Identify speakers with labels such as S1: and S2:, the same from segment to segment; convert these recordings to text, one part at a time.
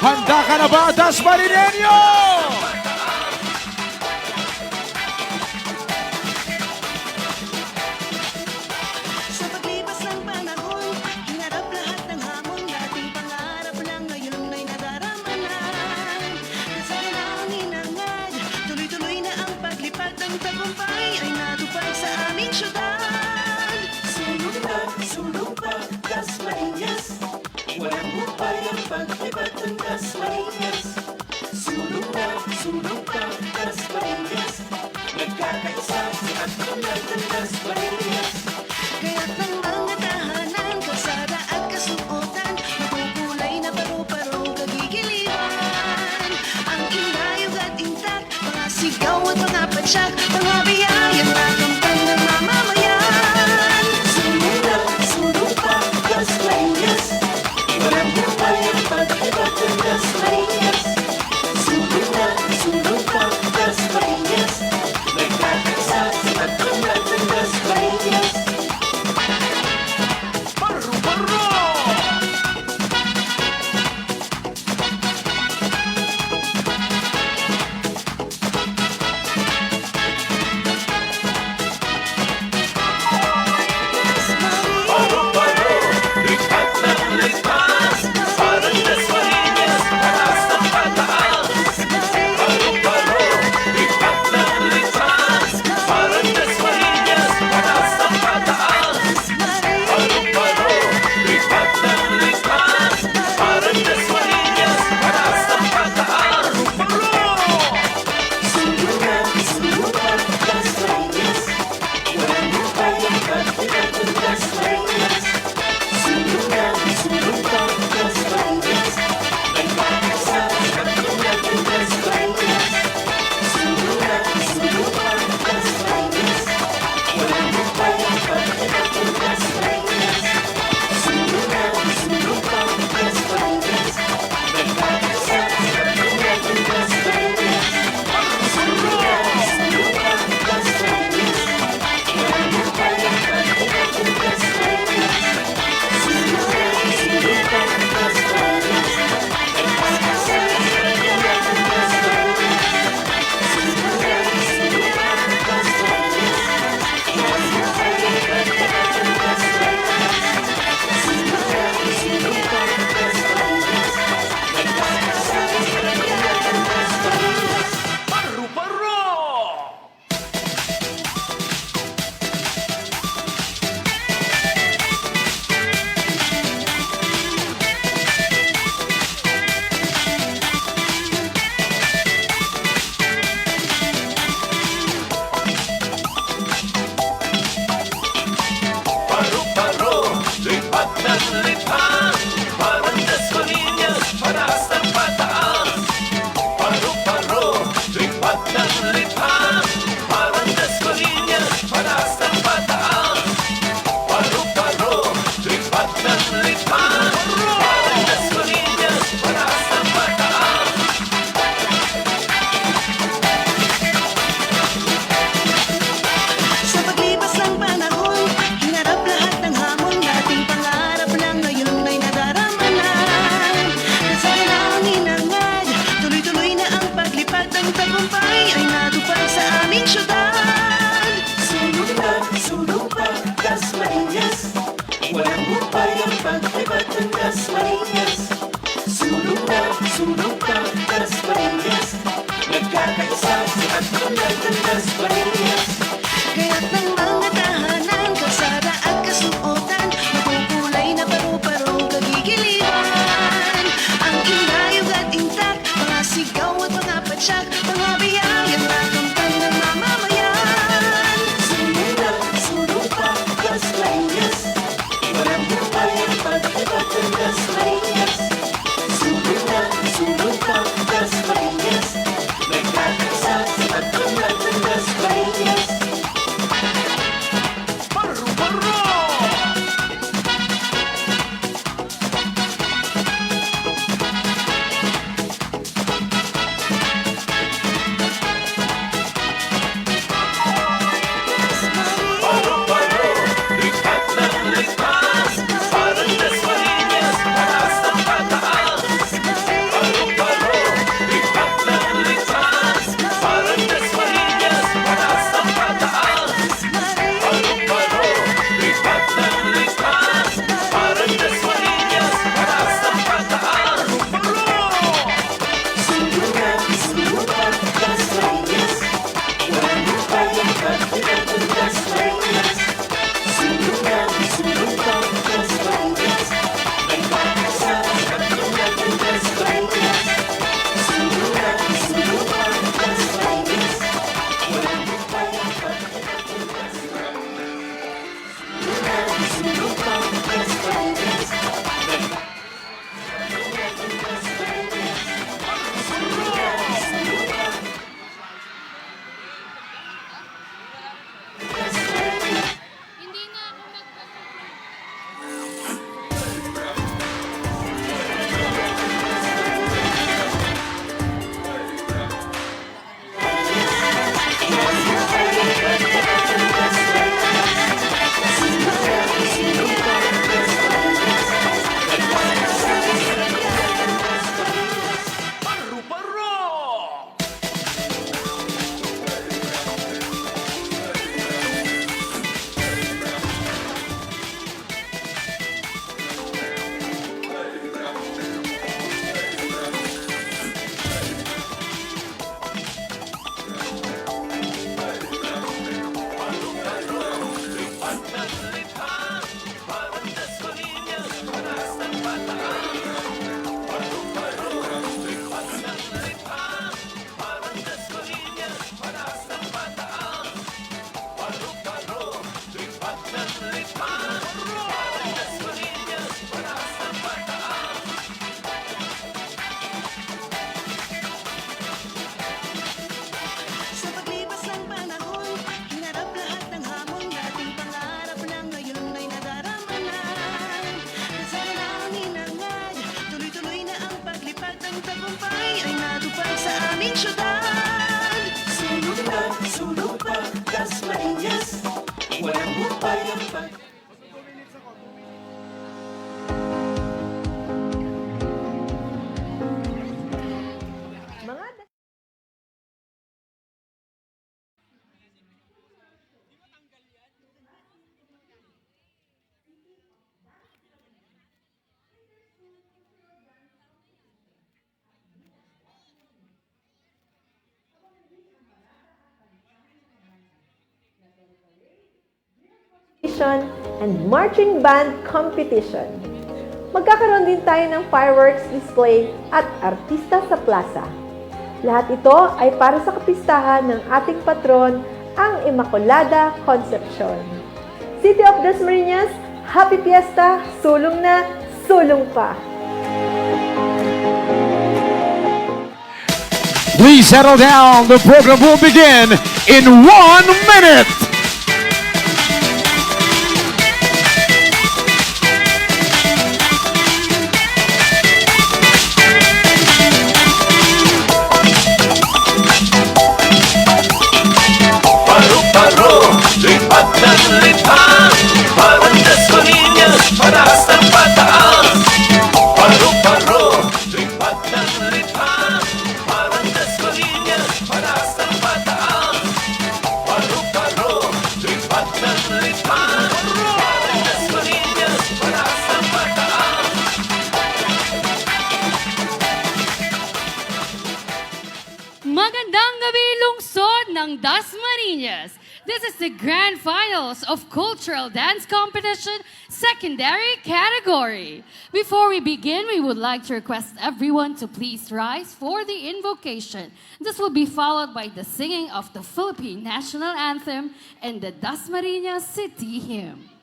S1: Handa ka na ba, Dasmariñeño?
S2: Sa paglipas ng panahon, hinarap lahat ng hamon. Dating pangarap lang, ngayon ay nadarama na. Kasama na ang hinangad, tuloy-tuloy na ang paglipad ng tagumpay ay natupad sa aming syudad. Sulong pa, Dasmariñas. Walang hupay ang paglipad ng Dasmariñas. Sulong pa, Dasmariñas. Nagkakaisa si at tulad ng Dasmariñas. Kaya't ng mga tahanan, kalsada at kasuotan, makukulay na paru-parong kagigiliwan. Ang inayog at intak, mga sigaw at mga patsak, mga biyayang nakamtan ng mamamayan. Sulong pa, Dasmariñas. Walang hupay ang paglipad ng Dasmariñas. Sulong pa, Dasmariñas. Nagkakaisa si at tulad ng Dasmariñas. Sa paglipas ng panahon, hinarap lahat ng hamon. Dating pangarap lang, ngayon ay nadarama na. Kasama na ang hinangad, tuloy-tuloy na ang paglipad ng tagumpay ay natupad sa aming syudad. Sulong pa, Dasmariñas. Walang hupay ang paglipad ng Dasmariñas. Sulong pa, Dasmariñas. Nagkakaisa si at tulad ng Dasmariñas. Kaya't ng mga tahanan, kalsada at kasuotan, makukulay na paru-parong kagigiliwan. Ang inayog at intak, mga sigaw at mga patsak, mga biyayang nakamtan ng mamamayan. Sulong pa, Dasmariñas. Walang hupay ang paglipad ng Dasmariñas. Sulong pa, Dasmariñas. Nagkakaisa si at tulad ng Dasmariñas. ay natupad sa aming syudad. Sulong pa, Dasmariñas, walang hupay ang pag...
S3: And marching band competition. Magkakaroon din tayo ng fireworks display at artista sa plaza. Lahat ito ay para sa kapistahan ng ating patron, ang Immaculada Concepcion. City of Dasmariñas, Happy Fiesta! Sulong na, sulong pa!
S1: Please settle down. The program will begin in 1 minute.
S4: Lipat ng lipat, parang Dasmariñas, pataas ng pataas. Paro-paro, lipat ng lipat, parang Dasmariñas, pataas ng pataas. Paro-paro, lipat ng lipat, parang Dasmariñas, pataas ng pataas.
S5: Magandang gabi, lungsod ng Dasmariñas. This is the grand finals of Cultural Dance Competition Secondary Category. Before we begin, we would like to request everyone to please rise for the invocation. This will be followed by the singing of the Philippine National Anthem and the Dasmariñas City Hymn.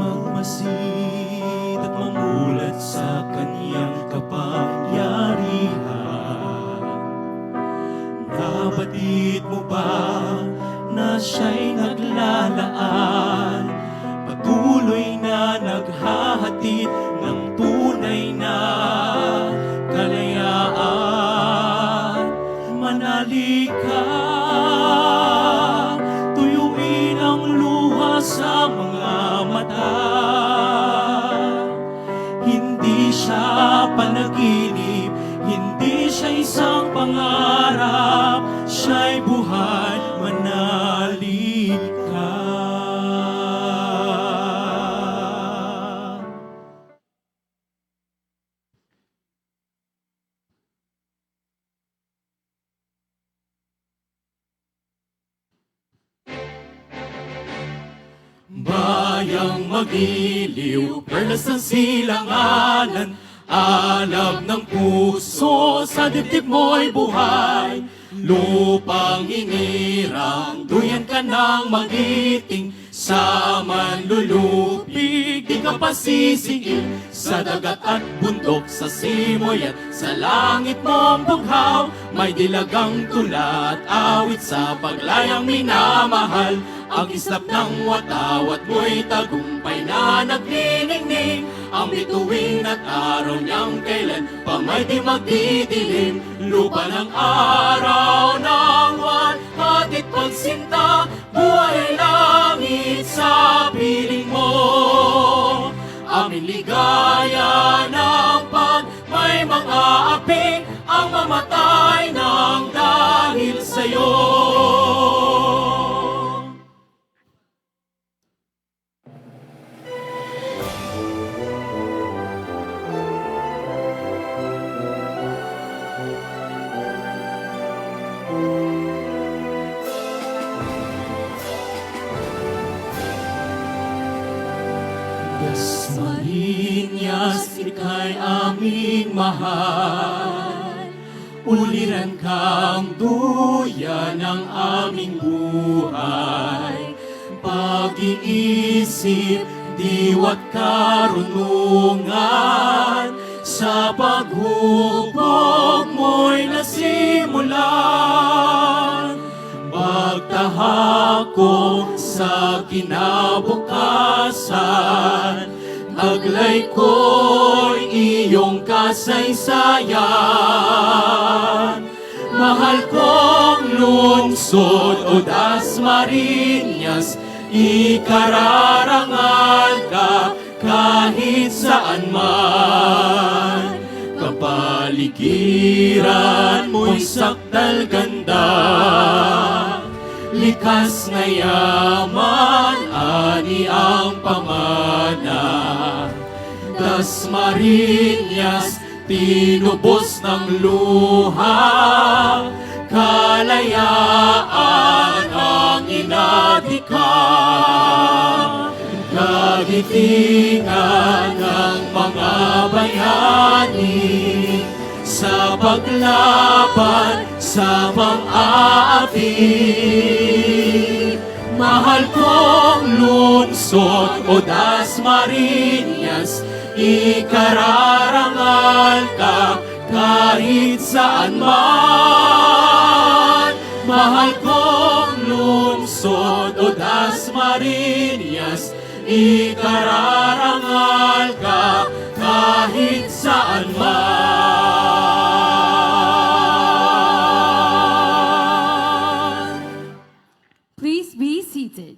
S4: Magmasid at mamulat sa kanyang kapangyarihan. Nabatid mo ba na siya'y naglalaan, patuloy na naghahatid ng tunay na kalayaan? Manali ka, tuyuin ang luha sa mga mata. Hindi siya panaginip, hindi siya isang pangarap, siya'y buhay, manali ka. Bayang magiliw, perlas ng silanganan, alab ng puso, sa dibdib mo'y buhay. Lupang inirang, duyan ka ng magiting, sa manlulupig, di ka pasisiil. Sa dagat at bundok, sa simoy at sa langit mong bughaw, may dilagang tula at awit sa paglayang minamahal. Ang islap ng watawat mo'y tagumpay na nagniningning, ang bituin at araw niyang kailan pa may di magdidilim. Lupa ng araw ng buwan, hatid pagsinta, buhay langit sa piling mo. Aming ligaya ng pag may mga aping, ang mamatay ng dahil sa'yo. kay aming mahal. Uliran kang duyan ng aming buhay. Pag-iisip, diwa't karunungan, sa paghubog mo'y nasimulan. Pagtahako sa kinabukasan, taglay ko'y iyong kasaysayan. Mahal kong lungsod o Dasmariñas, ikararangal ka kahit saan man. Kapaligiran mo'y sakdal ganda, likas na yaman, ani ang pamana. Dasmariñas, tinubos ng luha, kalayaan ang inadika. Kagitingan ng mga bayani sa paglaban sa pang-aapi. Mahal kong lungsod o Dasmariñas, ikararangal ka kahit saan man. Mahal kong lungsod o Dasmariñas, ikararangal ka kahit saan man.
S5: Please be seated.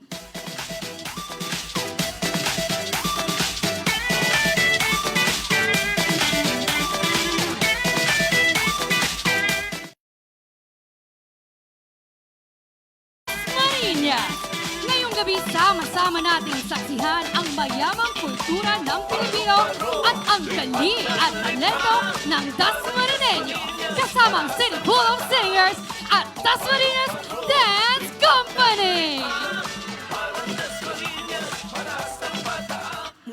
S5: Marinas! Ngayong gabi, sama-sama nating saksihan ang mayamang kultura ng Pilipino at ang kali at talento ng Dasmariñeño kasama ang City Pool of Singers at Dasmariñas Dance Company!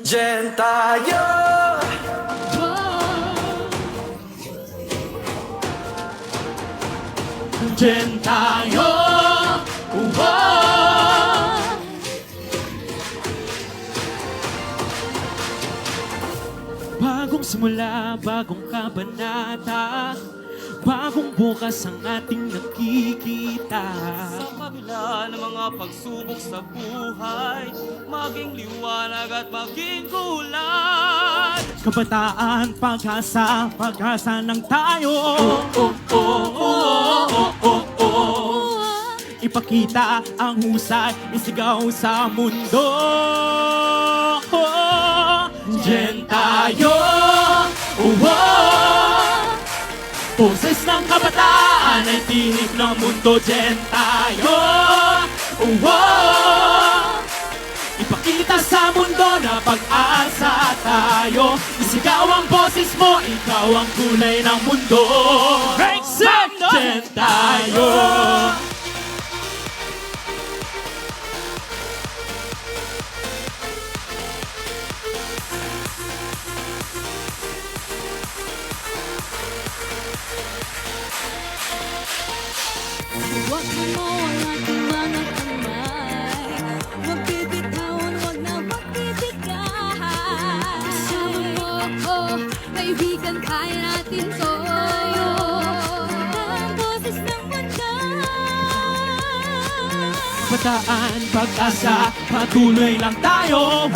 S6: Diyan tayo!
S4: Diyan tayo! Bagong simula, bagong kabanata, bagong bukas ang ating nakikita.
S6: Sa kabila ng mga pagsubok sa buhay, maging liwanag at maging kulay.
S4: Kabataan, pag-asa, pag-asa ng tayo. Ipakita ang husay, isigaw sa mundo. Diyan tayo, boses ng kabataan ay tinig ng mundo. Diyan tayo, ipakita sa mundo na pag-asa tayo. Isigaw ang boses mo, ikaw ang kulay ng mundo. Diyan tayo.
S2: Huwag mo ang ating mga kamay, huwag bibitawan, huwag na magtitigahan. Kasama mo ako, kaibigan, kaya natin to. Ang boses ng mundo.
S4: Kabataan, pag-asa, patuloy lang tayo.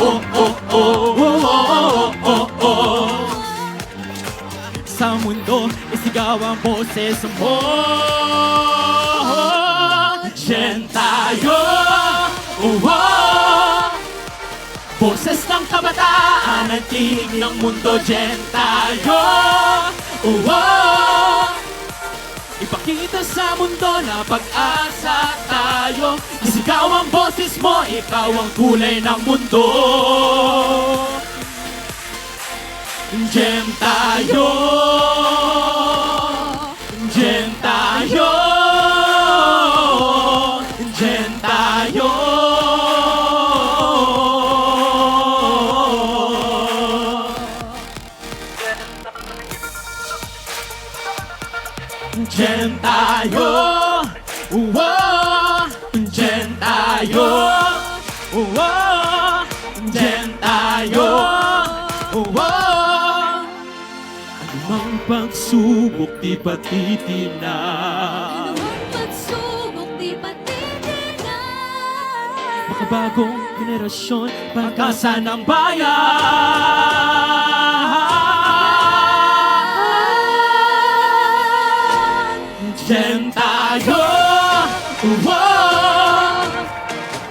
S4: Sa mundo, isigaw ang boses mo. Diyan tayo, boses ng kabataan at tinig ng mundo. Diyan tayo, ipakita sa mundo na pag-asa tayo. Isigaw ang boses mo, ikaw ang kulay ng mundo. Diyan tayo, diyan tayo, diyan tayo. Diyan tayo. Diyan tayo. Diyan tayo. Anumang pagsubok di patitinag.
S5: Anumang pagsubok di patitinag.
S4: Makabagong henerasyon, pagkasa ng bayan. Diyan tayo.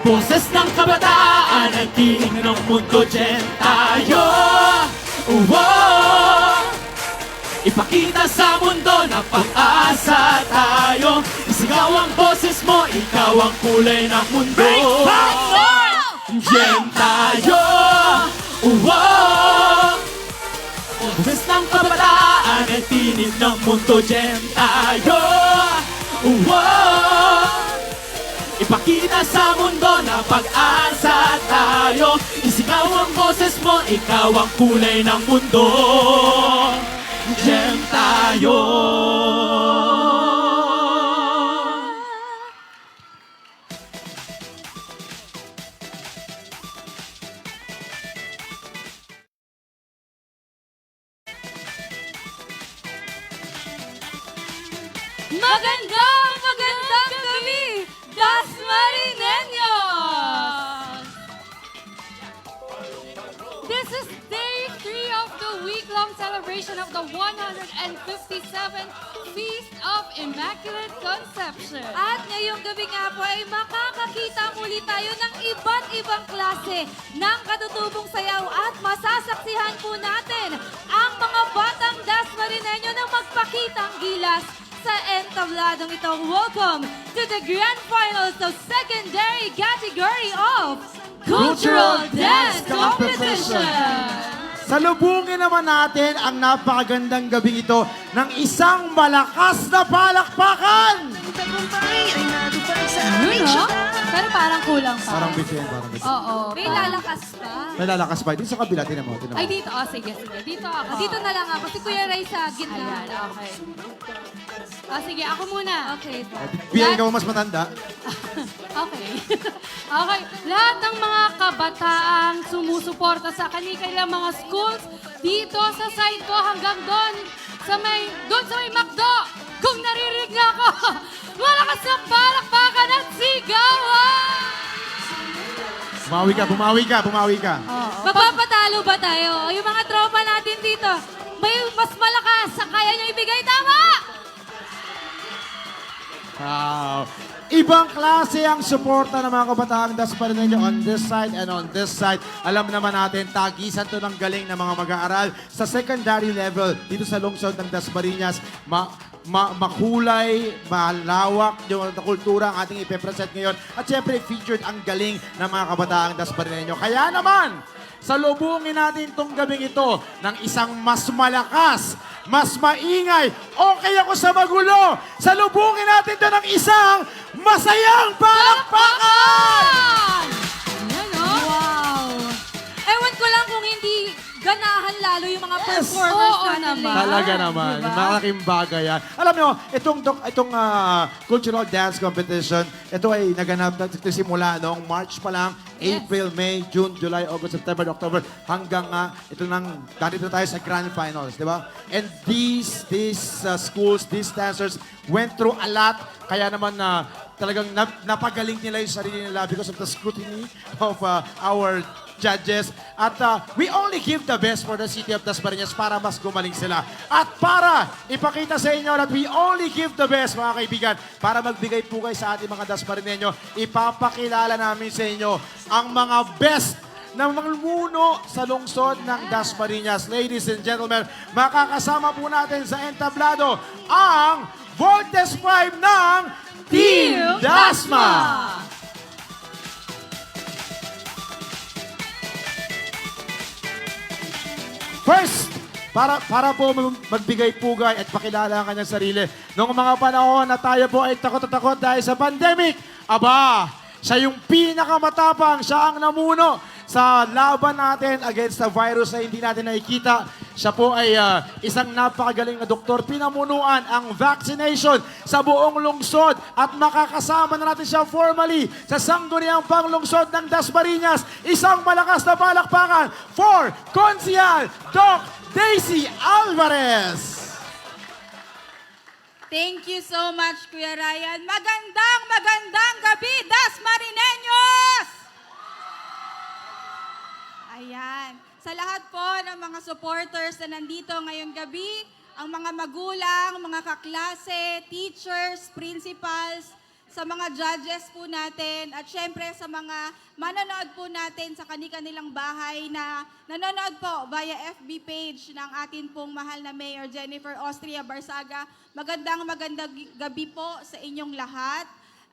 S4: Boses ng kabataan ang tinig ng mundo. Diyan tayo. Ipakita sa mundo na pag-asa tayo. Isigaw ang boses mo, ikaw ang kulay ng mundo. Diyan tayo. Boses ng kabataan ang tinig ng mundo. Diyan tayo. Ipakita sa mundo na pag-asa tayo. Isigaw ang boses mo, ikaw ang kulay ng mundo. Diyan tayo.
S5: Magandang gabi, Dasmarineños! This is day 3 of the week-long celebration of the 157th Feast of Immaculate Conception.
S7: At ngayong gabi nga po ay makakakita muli tayo ng iba't ibang klase ng katutubong sayaw at masasaksihan po natin ang mga batang Dasmarineño na magpakitang gilas sa entabladong ito. Welcome to the Grand Finals of Secondary Category of Cultural Dance Competition!
S8: Salubungin naman natin ang napakagandang gabi ito ng isang malakas na palakpakan!
S2: Tagumpay ay natupad sa
S5: Yun,
S2: aming
S5: no?
S2: syudad.
S5: Pero parang kulang pa.
S8: Parang bityan, parang bityan.
S5: Oo.
S7: May lalakas pa.
S8: May lalakas pa. Dito sa kabila, tinan mo.
S5: Ay, dito. Oh, sige. Dito ako.
S7: Dito na lang ako. Si Kuya Ray sa gitna.
S5: Ayan, okay. Oh, sige, ako muna.
S7: Okay.
S8: Biya, ikaw mas matanda.
S5: Okay. Okay. Lahat ng mga kabataang sumusuporta sa kanilang mga schools, dito sa side ko hanggang doon sa may McDo. Kung naririnig niyo ako, malakas na palakpakan at sigawan!
S8: Bumawi ka.
S7: Magpapatalo ba tayo? Yung mga tropa natin dito, may mas malakas sa kaya nyo ibigay. Tama!
S8: Wow. Ibang klase ang suporta ng mga kabataang Dasmarineño on this side and on this side. Alam naman natin, tagisan to ng galing ng mga mag-aaral sa secondary level dito sa lungsod ng Dasmariñas. Makulay, malawak yung kultura ang ating ipepresent ngayon. At syempre, featured ang galing ng mga kabataang Dasmarineño. Kaya naman, salubungin natin itong gabing ito ng isang mas malakas, mas maingay, okay ako sa magulo. Salubungin natin ito ng isang masayang palakpakan!
S5: Ayan, oh.
S7: Wow! Ewan ko lang kung hindi ganahan lalo yung mga performers
S5: Oo
S7: natin.
S5: naman.
S8: Talaga naman.
S5: Diba?
S8: Malaking bagay yan. Alam nyo, itong cultural dance competition, ito ay naganap na simula noong March pa lang,
S5: Yes.
S8: April, May, June, July, August, September, October, hanggang ito nang, dito tayo sa Grand Finals, di ba? And these schools, these dancers went through a lot, kaya naman talagang napagaling nila yung sarili nila because of the scrutiny of our judges. At we only give the best for the city of Dasmariñas para mas gumaling sila. At para ipakita sa inyo that we only give the best, mga kaibigan, para magbigay pugay sa ating mga Dasmariñeño, ipapakilala namin sa inyo ang mga best na mamuno sa lungsod ng Dasmariñas. Ladies and gentlemen, makakasama po natin sa entablado ang Voltes 5 ng Team Dasma! First, para po magbigay pugay at pakilala ang kanyang sarili. Noong mga panahon na tayo po ay takot dahil sa pandemic, aba, siya yung pinakamatapang, siya ang namuno sa laban natin against the virus na hindi natin nakikita. Siya po ay isang napakagaling na doktor. Pinamunuan ang vaccination sa buong lungsod at makakasama na natin siya formally sa sangguniang panglungsod ng Dasmariñas. Isang malakas na palakpakan for Konsehal Doc Daisy Alvarez.
S7: Thank you so much, Kuya Ryan. Magandang gabi, Dasmariñeños! Ayan. Sa lahat po ng mga supporters na nandito ngayong gabi, ang mga magulang, mga kaklase, teachers, principals, sa mga judges po natin, at syempre sa mga manonood po natin sa kanilang bahay na nanonood po via FB page ng atin pong mahal na Mayor Jennifer Austria Barsaga. Magandang gabi po sa inyong lahat.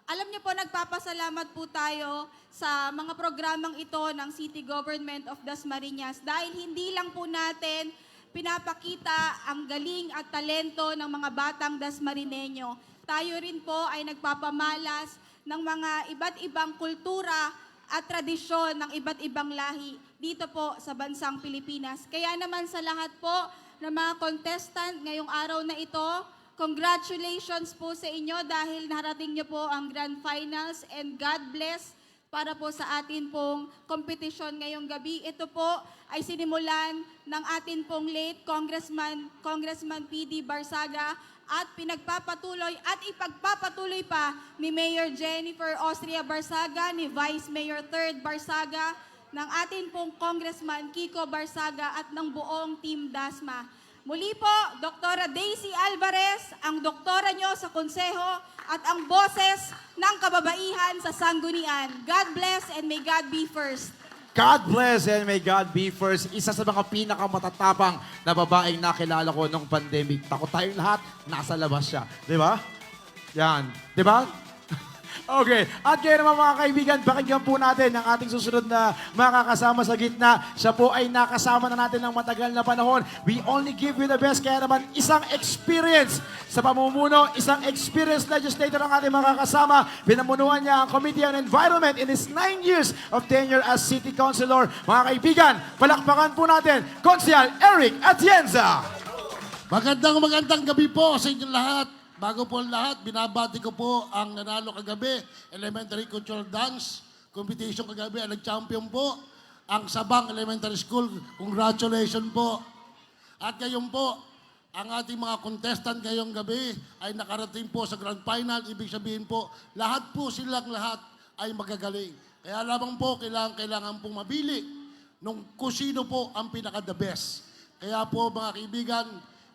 S7: Alam niyo po, nagpapasalamat po tayo sa mga programang ito ng City Government of Dasmariñas dahil hindi lang po natin pinapakita ang galing at talento ng mga batang Dasmarineño. Tayo rin po ay nagpapamalas ng mga iba't ibang kultura at tradisyon ng iba't ibang lahi dito po sa bansang Pilipinas. Kaya naman sa lahat po ng mga contestant ngayong araw na ito, congratulations po sa inyo dahil narating niyo po ang Grand Finals and God bless para po sa atin pong kompetisyon ngayong gabi. Ito po ay sinimulan ng atin pong late Congressman PD Barsaga at pinagpapatuloy at ipagpapatuloy pa ni Mayor Jennifer Austria Barsaga, ni Vice Mayor 3rd Barsaga, ng atin pong Congressman Kiko Barsaga at ng buong Team Dasma. Muli po, Dr. Daisy Alvarez, ang doktora nyo sa konseho at ang boses ng kababaihan sa sanggunian. God bless and may God be first.
S8: God bless and may God be first. Isa sa mga pinakamatatapang na babaeng nakilala ko nung pandemic. Takot tayong lahat, nasa labas siya. Di ba? Yan. Di ba? Okay. At kaya naman mga kaibigan, pakinggan po natin ang ating susunod na makakasama sa gitna. Siya po ay nakasama na natin ng matagal na panahon. We only give you the best. Kaya naman isang experience sa pamumuno, isang experienced legislator ang ating makakasama. Pinamunuan niya ang Committee on Environment in his 9 years of tenure as City Councilor. Mga kaibigan, palakpakan po natin, Konsehal Eric Atienza.
S9: Magandang gabi po sa inyong lahat. Bago po ang lahat, binabati ko po ang nanalo kagabi, Elementary Cultural Dance Competition kagabi, ang nag-champion po, ang Sabang Elementary School. Congratulations po. At ngayon po, ang ating mga contestant ngayong gabi ay nakarating po sa Grand Final. Ibig sabihin po, lahat ay magagaling. Kaya lamang po, kailangan pong mabili nung kung sino po ang pinaka-the best. Kaya po mga kaibigan,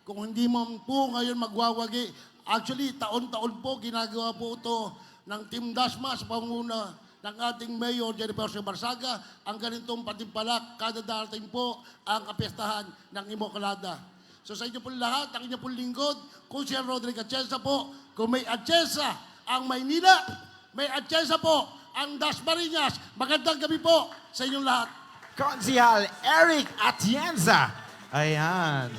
S9: kung hindi mo po ngayon magwawagi, actually, taon-taon po ginagawa po ito ng Team Dasma sa panguna ng ating Mayor Jennifer Barsaga. Ang ganitong patimpalak, kada darating po ang kapistahan ng Imokalada. So sa inyo po lahat, ang inyo po lingkod, Konsehal Roderick Atienza po. Kung may Atienza ang Maynila, may Atienza po ang Dasmariñas. Magandang gabi po sa inyong lahat.
S8: Konsehal Eric Atienza. Ayan.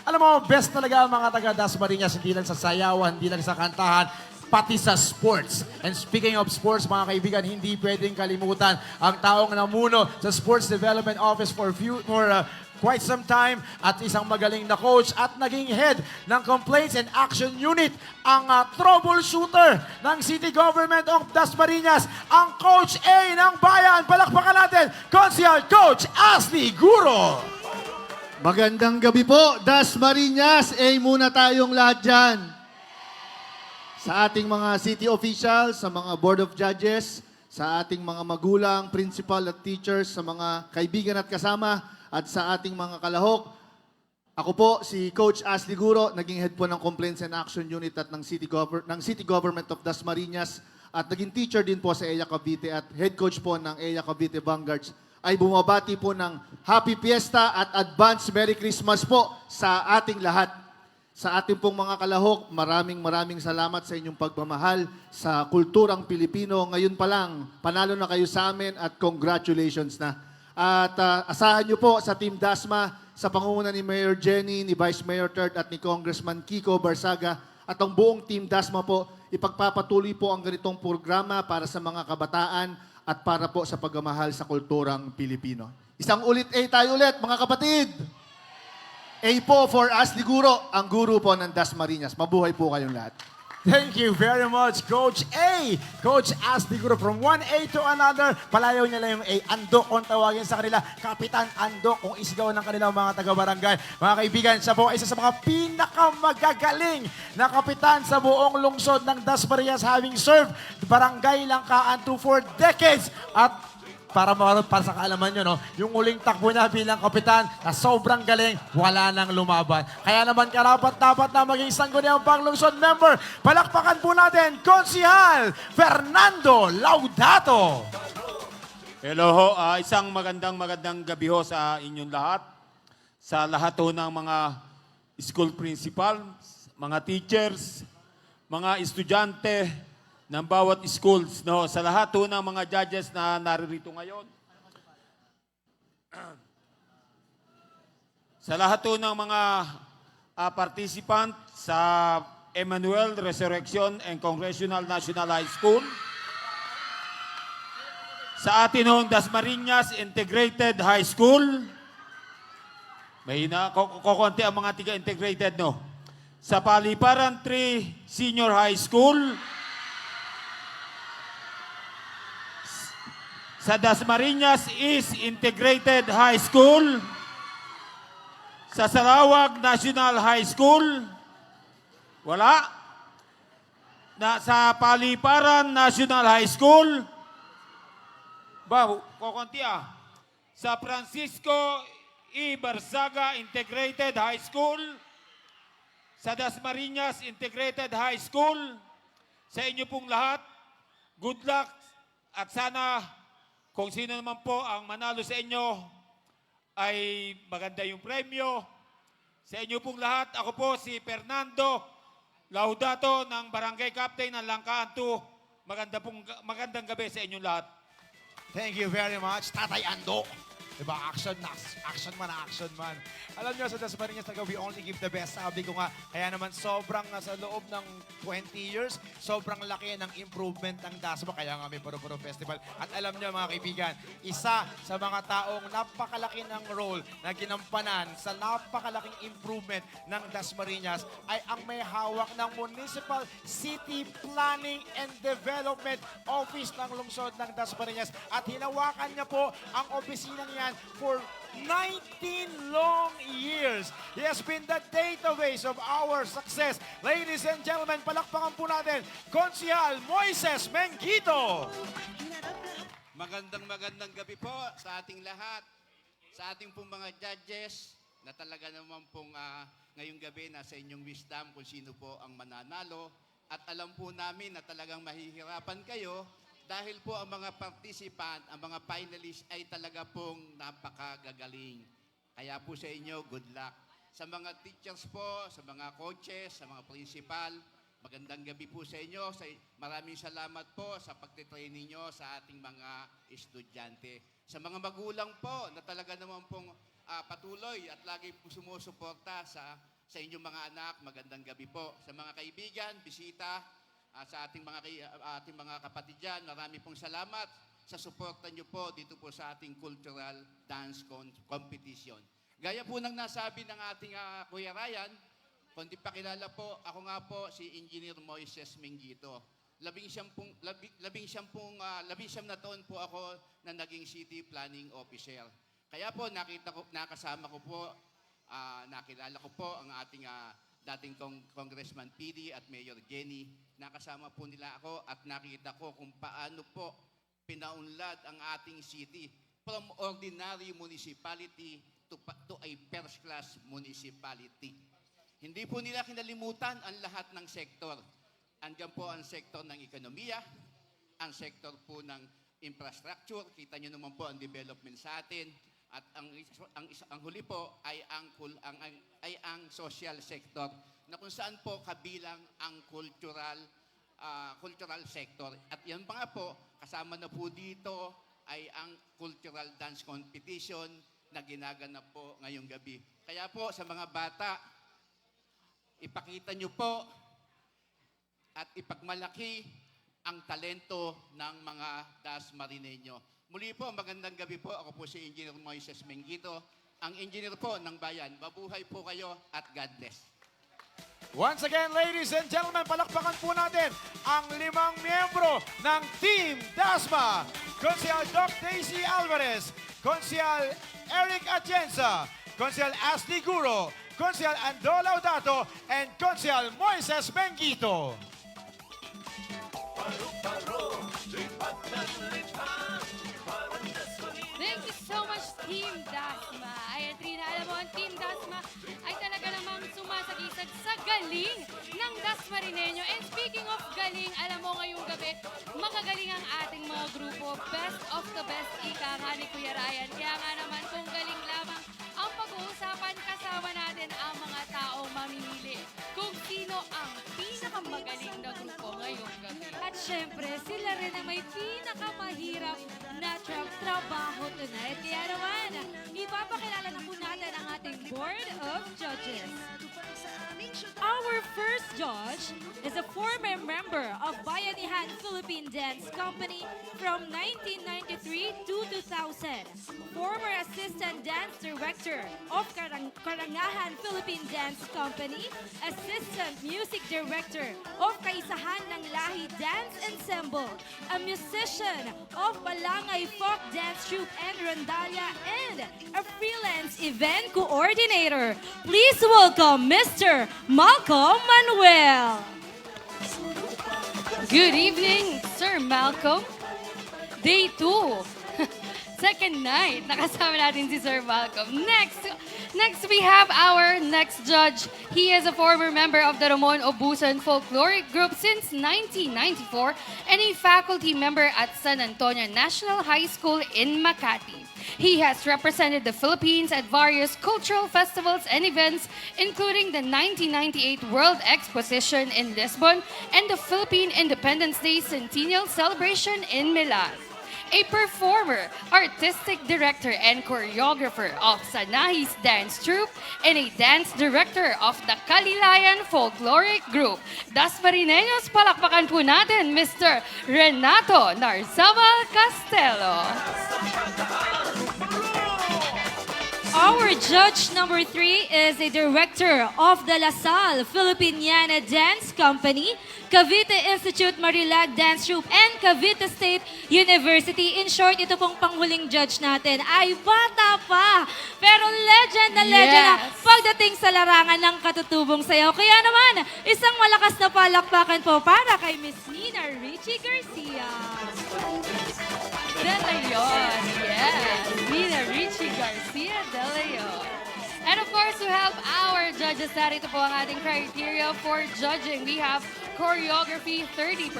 S8: Alam mo, best talaga ang mga taga Dasmariñas, hindi lang sa sayawan, hindi lang sa kantahan, pati sa sports. And speaking of sports, mga kaibigan, hindi pwedeng kalimutan ang taong namuno sa Sports Development Office for quite some time at isang magaling na coach at naging head ng Complaints and Action Unit, ang troubleshooter ng City Government of Dasmariñas, ang Coach A ng Bayan. Palakpakan natin, Konsehal Coach Ashley Guro.
S10: Magandang gabi po, Dasmariñas. Muna tayong lahat dyan. Sa ating mga city officials, sa mga board of judges, sa ating mga magulang, principal at teachers, sa mga kaibigan at kasama, at sa ating mga kalahok. Ako po, si Coach Ashley Guro, naging head po ng Complaints and Action Unit at ng City Government of Dasmariñas, at naging teacher din po sa EYA Cavite at head coach po ng EYA Cavite Vanguards. Ay bumabati po ng Happy Fiesta at Advance Merry Christmas po sa ating lahat. Sa ating pong mga kalahok, maraming salamat sa inyong pagmamahal sa kulturang Pilipino. Ngayon pa lang, panalo na kayo sa amin at congratulations na. At asahan nyo po sa Team Dasma, sa pangunguna ni Mayor Jenny, ni Vice Mayor 3rd at ni Congressman Kiko Barsaga at ang buong Team Dasma po, ipagpapatuloy po ang ganitong programa para sa mga kabataan at para po sa pagmamahal sa kulturang Pilipino. Isang ulit tayo ulit, mga kapatid! A po for Asli Guro, ang guru po ng Dasmariñas. Mabuhay po kayong lahat.
S8: Thank you very much, Coach A. Coach Asli Guro, from one A to another. Palayaw niya lang yung A. Ando kung tawagin sa kanila. Kapitan Ando kung isigaw ng kanilang mga taga-barangay. Mga kaibigan, siya po ay isa sa mga pinakamagagaling na kapitan sa buong lungsod ng Dasmariñas, having served Barangay Langkaan for decades. At para sa kaalaman nyo, no, yung uling takbo niya bilang kapitan na sobrang galing, wala nang lumaban. Kaya naman karapat-dapat na maging sangguniang panglungsod member. Palakpakan po natin, Konsihal Fernando Laudato.
S11: Hello ho, isang magandang gabi ho sa inyong lahat. Sa lahat ho ng mga school principal, mga teachers, mga estudyante ng bawat schools, no, sa lahat ho ng mga judges na naririto ngayon. Sa lahat ho ng mga participant sa Emmanuel Resurrection and Congressional National High School. Sa atin hong Dasmariñas Integrated High School. Mahina, kukunti ang mga tiga-integrated, no. Sa Paliparan 3 Senior High School. Sa Dasmariñas East Integrated High School. Sa Sarawag National High School. Wala. Sa Paliparan National High School. Kukunti Sa Francisco E. Barzaga Integrated High School. Sa Dasmariñas Integrated High School. Sa inyo pong lahat, good luck at sana kung sino naman po ang manalo sa inyo ay maganda yung premyo. Sa inyo pong lahat, ako po si Fernando Laudato ng Barangay Captain ng Langkaan 2. Magandang gabi sa inyong lahat.
S8: Thank you very much, Tatay Ando. Diba? Action man. Alam nyo, sa Dasmariñas talaga, we only give the best. Sabi ko nga, kaya naman sobrang sa loob ng 20 years, sobrang laki ng improvement ng Dasma. Kaya nga may Puro-Puro Festival. At alam nyo mga kaibigan, isa sa mga taong napakalaki ng role na ginampanan sa napakalaking improvement ng Dasmariñas ay ang may hawak ng Municipal City Planning and Development Office ng lungsod ng Dasmariñas. At hinawakan niya po ang opisina niya for 19 long years. He has been the database of our success. Ladies and gentlemen, palakpakan po natin, Konsihal Moises Mengquito.
S12: Magandang gabi po sa ating lahat, sa ating pong mga judges na talaga naman pong ngayong gabi nasa inyong wisdom kung sino po ang mananalo. At alam po namin na talagang mahihirapan kayo dahil po ang mga participant, ang mga finalists ay talaga pong napakagagaling. Kaya po sa inyo, good luck. Sa mga teachers po, sa mga coaches, sa mga principal, magandang gabi po sa inyo. Maraming salamat po sa pagtitraining nyo sa ating mga estudyante. Sa mga magulang po na talaga naman pong patuloy at lagi po sumusuporta sa inyong mga anak, magandang gabi po. Sa mga kaibigan, bisita, sa ating mga kapatid dyan, marami pong salamat sa suporta nyo po dito po sa ating cultural dance competition. Gaya po ng nasabi ng ating Kuya Ryan, kung di pa kilala po, ako nga po si Engineer Moises Mengquito. 19 na taon po ako na naging City Planning Officer. Kaya po nakasama ko po, nakilala ko po ang ating dating Congressman PD at Mayor Jenny. Nakasama po nila ako at nakita ko kung paano po pinaunlad ang ating city from ordinary municipality to a first-class municipality. Hindi po nila kinalimutan ang lahat ng sektor. Andiyan po ang sektor ng ekonomiya, ang sektor po ng infrastructure, kita nyo naman po ang development sa atin, at ang huli po ay ang social sector na kung saan po kabilang ang cultural sector. At yan pa nga po, kasama na po dito ay ang cultural dance competition na ginaganap po ngayong gabi. Kaya po sa mga bata, ipakita nyo po at ipagmalaki ang talento ng mga Dasmariñeño. Muli po, magandang gabi po. Ako po si Engineer Moises Mengquito. ang engineer po ng bayan. Mabuhay po kayo at God bless.
S8: Once again, ladies and gentlemen, palakpakan po natin ang 5 miyembro ng Team Dasma. Konsehal Doc Daisy Alvarez, Konsehal Eric Atienza, Konsehal Ashley Guro, Konsehal Ando Laudato, and Konsehal Moises Benguito.
S5: Thank you so much, Team Dasma. Ayan, Trina, alam mo, ang Team Dasma ay talaga namang sumasagisag sa galing ng Dasmarineño. And speaking of galing, alam mo ngayong gabi, makagaling ang ating mga grupo. Best of the best, ika nga ni Kuya Ryan. Kaya nga naman, kung galing lamang ang pag-uusapan, kasama natin ang mga taong mamimili kung sino ang pinakamagaling na grupo ngayong gabi.
S7: At syempre, sila rin ang may pinakamahirap na trabaho tonight. Kaya naman, ipapakilala na po natin ang ating Board of Judges. Our first judge is a former member of Bayanihan Philippine Dance Company from 1993 to 2000. Former Assistant Dance Director of Karangahan Philippine Dance Company, Assistant Music Director of Kaisahan ng Lahi Dance Ensemble, a musician of Balangay Folk Dance Troupe and Rondalia, and a freelance event coordinator. Please welcome Mr. Malcolm Manuel.
S5: Good evening, Sir Malcolm. Day 2. Second night, nakasama natin si Sir Malcolm. Next we have our next judge. He is a former member of the Ramon Obusan Folkloric Group since 1994 and a faculty member at San Antonio National High School in Makati. He has represented the Philippines at various cultural festivals and events, including the 1998 World Exposition in Lisbon and the Philippine Independence Day Centennial Celebration in Milan. A performer, artistic director, and choreographer of Sanahis Dance Troupe, and a dance director of the Kalilayan Folkloric Group. Dasmarineños, palakpakan po natin Mr. Renato Narzabal Castelo.
S7: Our judge number 3 is a director of the La Salle Filipiniana Dance Company, Cavite Institute Marilag Dance Troupe, and Cavite State University. In short, ito pong panghuling judge natin ay bata pa, pero legend na pagdating sa larangan ng katutubong sayaw. Kaya naman, isang malakas na palakpakan po para kay Miss Nina Richie Garcia.
S5: De Leon, yes. Nina Richie Garcia De Leon. And of course, to help our judges, narito po ang ating criteria for judging. We have choreography, 30%.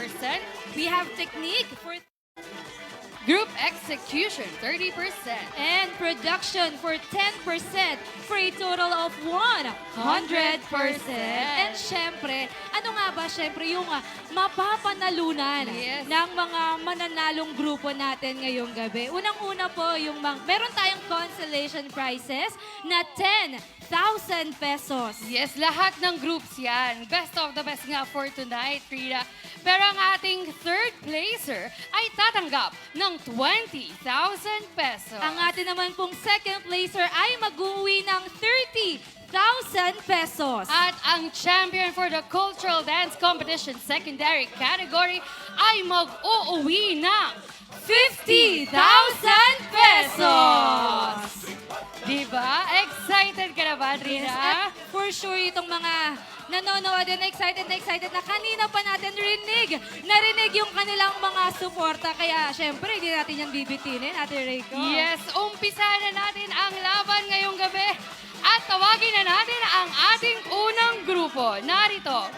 S7: We have technique for
S5: Group execution, 30%.
S7: and production for 10% for a total of 100%. And syempre, ano nga ba? Syempre, yung mapapanalunan ng mga mananalong grupo natin ngayong gabi. Unang-una po, yung meron tayong consolation prizes na 10,000 pesos.
S5: Yes, lahat ng groups yan. Best of the best nga for tonight, Rita. Pero ang ating third placer ay tatanggap ng 20,000 pesos.
S7: Ang atin naman pong second placer ay mag-uwi ng 30,000 pesos.
S5: At ang champion for the Cultural Dance Competition secondary category ay mag-uuwi ng 50,000 pesos! Diba? Excited ka na ba, Trina?
S7: Yes, at for sure, itong mga nanonood din, excited na kanina pa natin narinig yung kanilang mga suporta. Kaya, syempre, hindi natin yung bibitinin, Ate Reiko.
S5: Yes, umpisahan na natin ang laban ngayong gabi. At tawagin na natin ang ating unang grupo. Narito,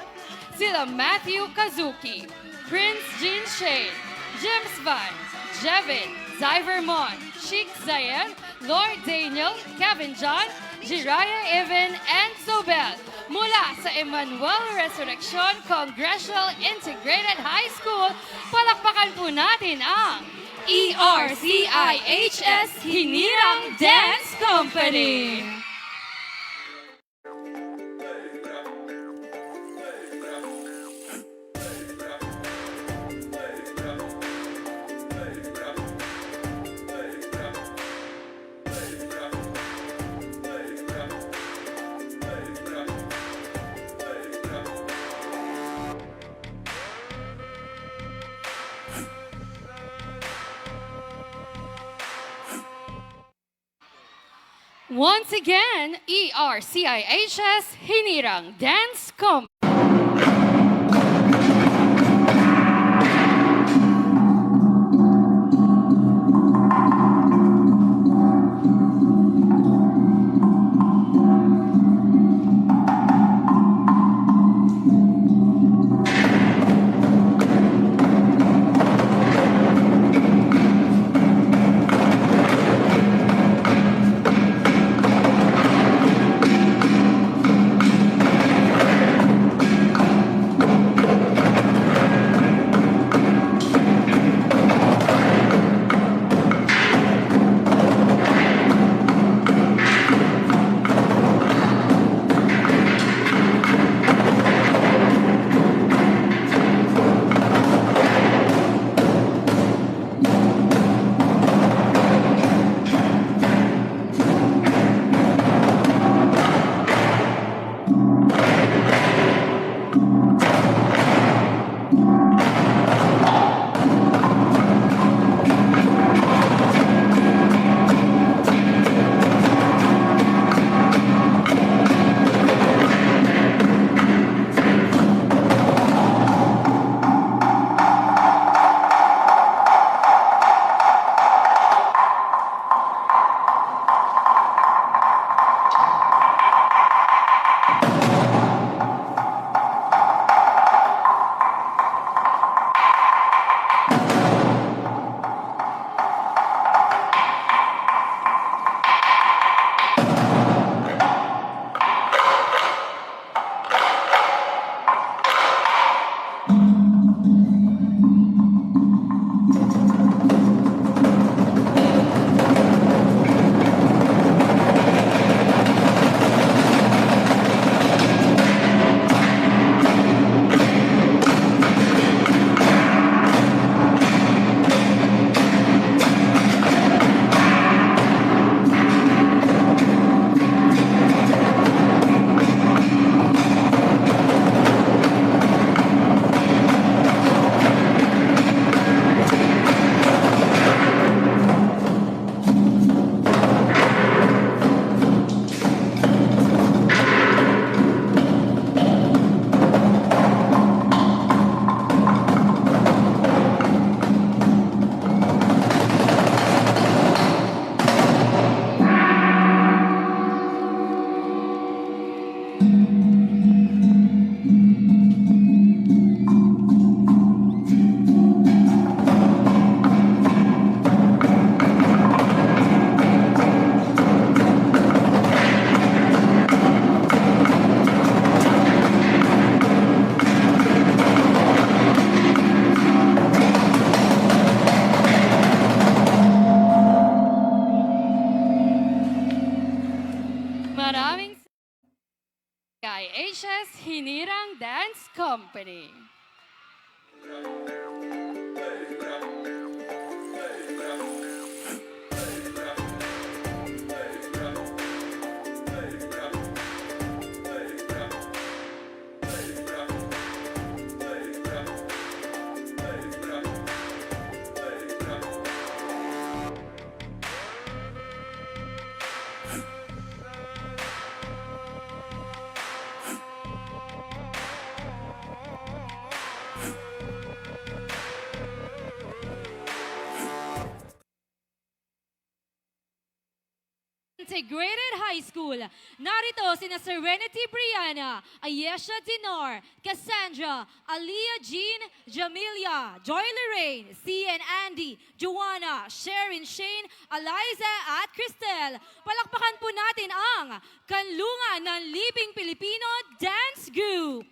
S5: sila Matthew Kazuki, Prince Jean Shane, James Van, Jevin, Zy Vermont, Sheik Zayen, Lord Daniel, Kevin John, Jiraya Evan, and Zobel mula sa Emmanuel Resurrection Congressional Integrated High School. Palakpakan po natin ang ERCIHS Hinirang Dance Company. Once again, ERCIHS Hinirang Dance Company. IHS Hinirang Dance Company.
S7: Integrated High School. Narito sina Serenity Brianna, Ayesha Dinar, Cassandra, Aliyah Jean, Jamilia, Joy Lorraine, C and Andy, Joanna, Sharon Shane, Eliza at Cristel. Palakpakan po natin ang Kanlungan ng Libing Pilipino Dance Group.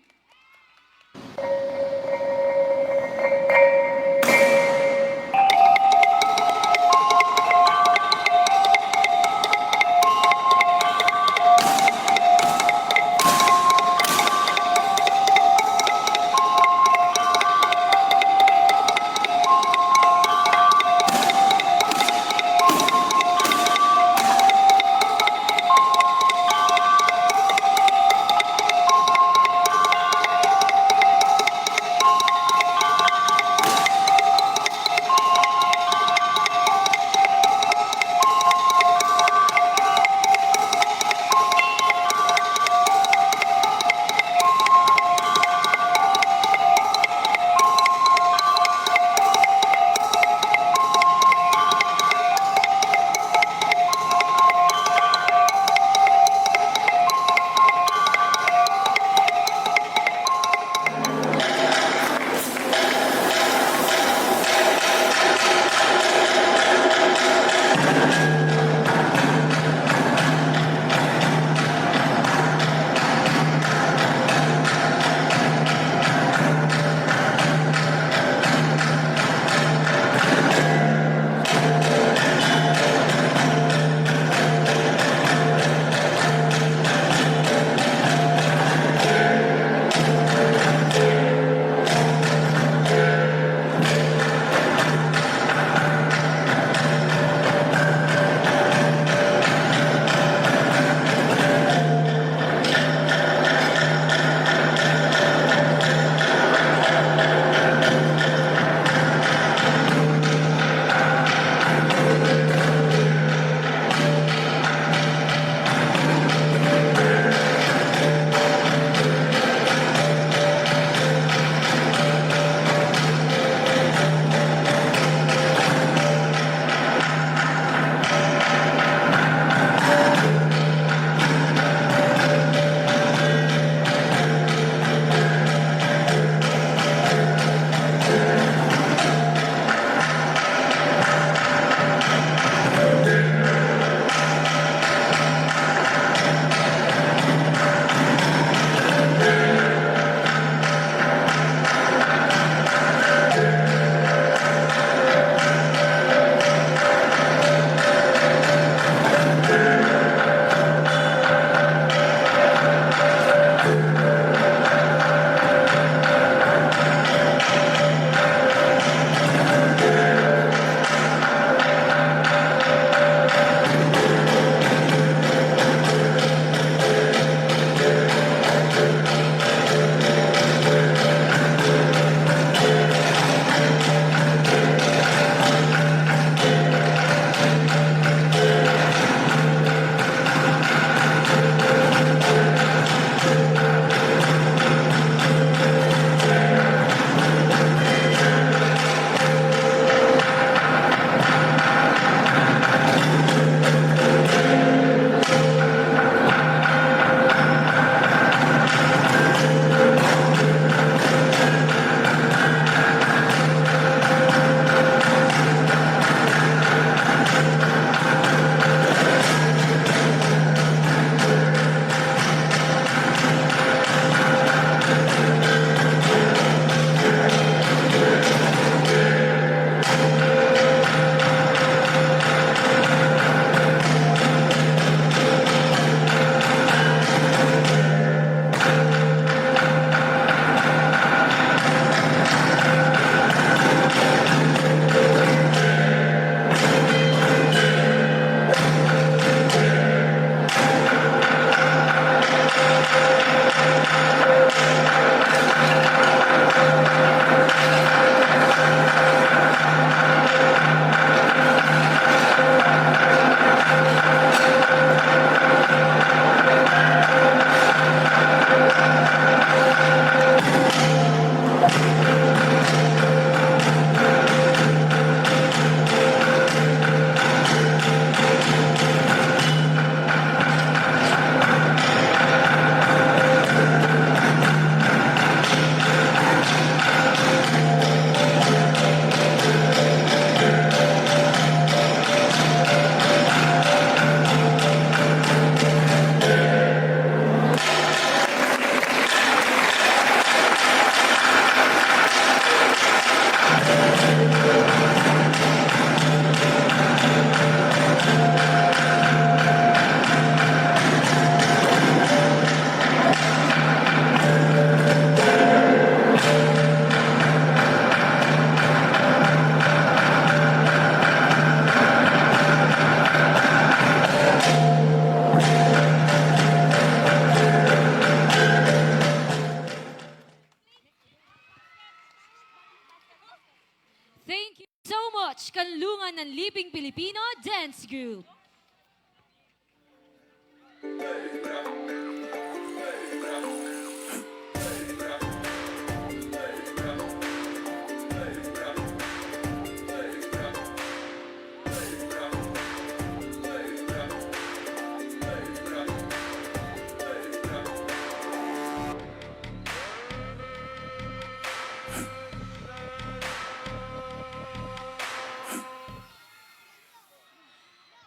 S7: Much, Kanlungan ng Liping Pilipino Dance Group.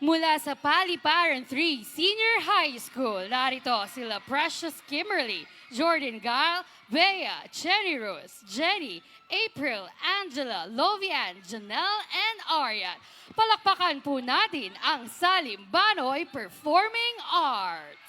S7: Mula sa Paliparan 3 Senior High School, narito sila Precious Kimberly, Jordan Gile, Bea, Jenny Rose, Jenny, April, Angela, Lovian, Janelle, and Arian. Palakpakan po natin ang Salim Banoy Performing Arts.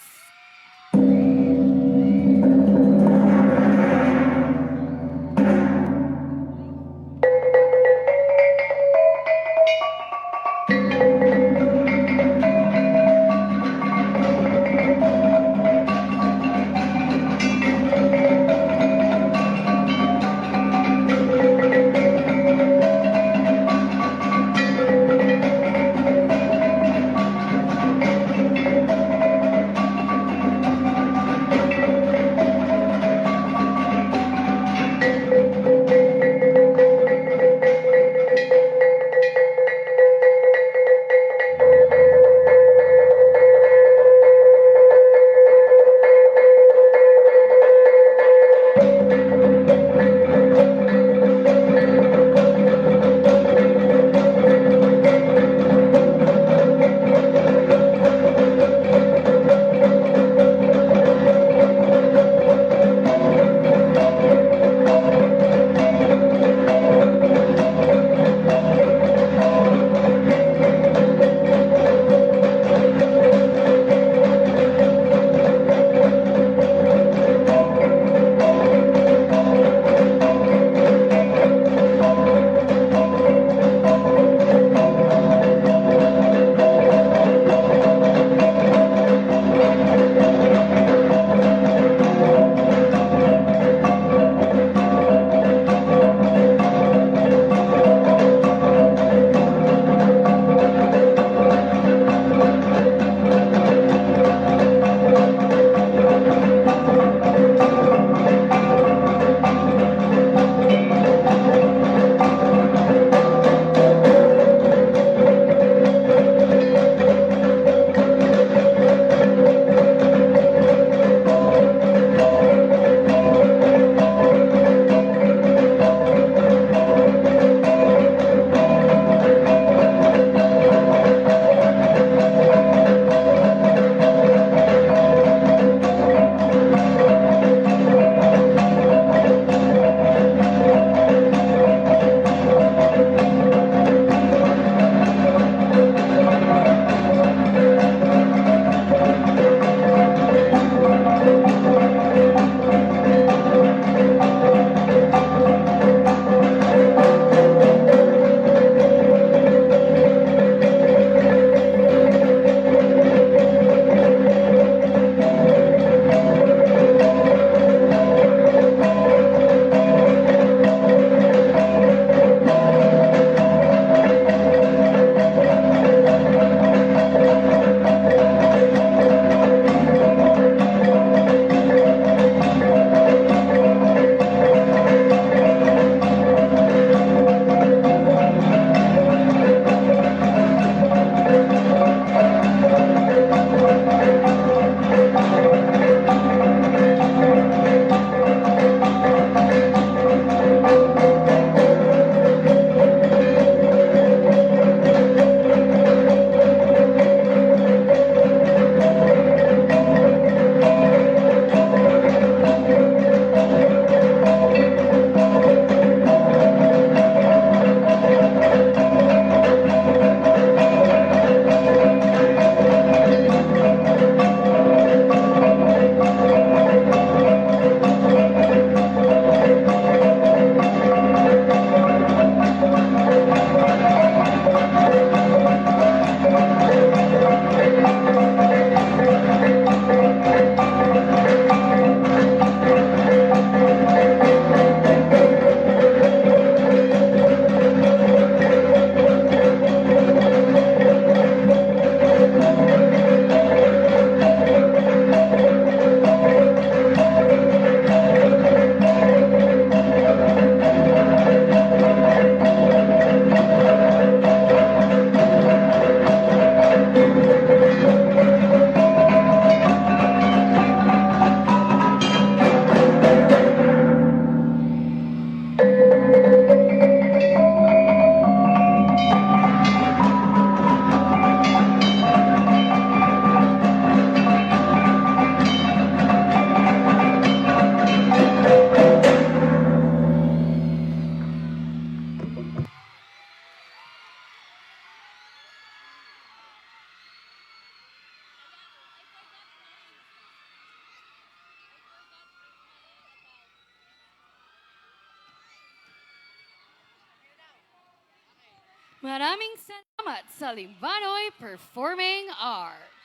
S5: Maraming salamat sa Limbanoy Performing Arts.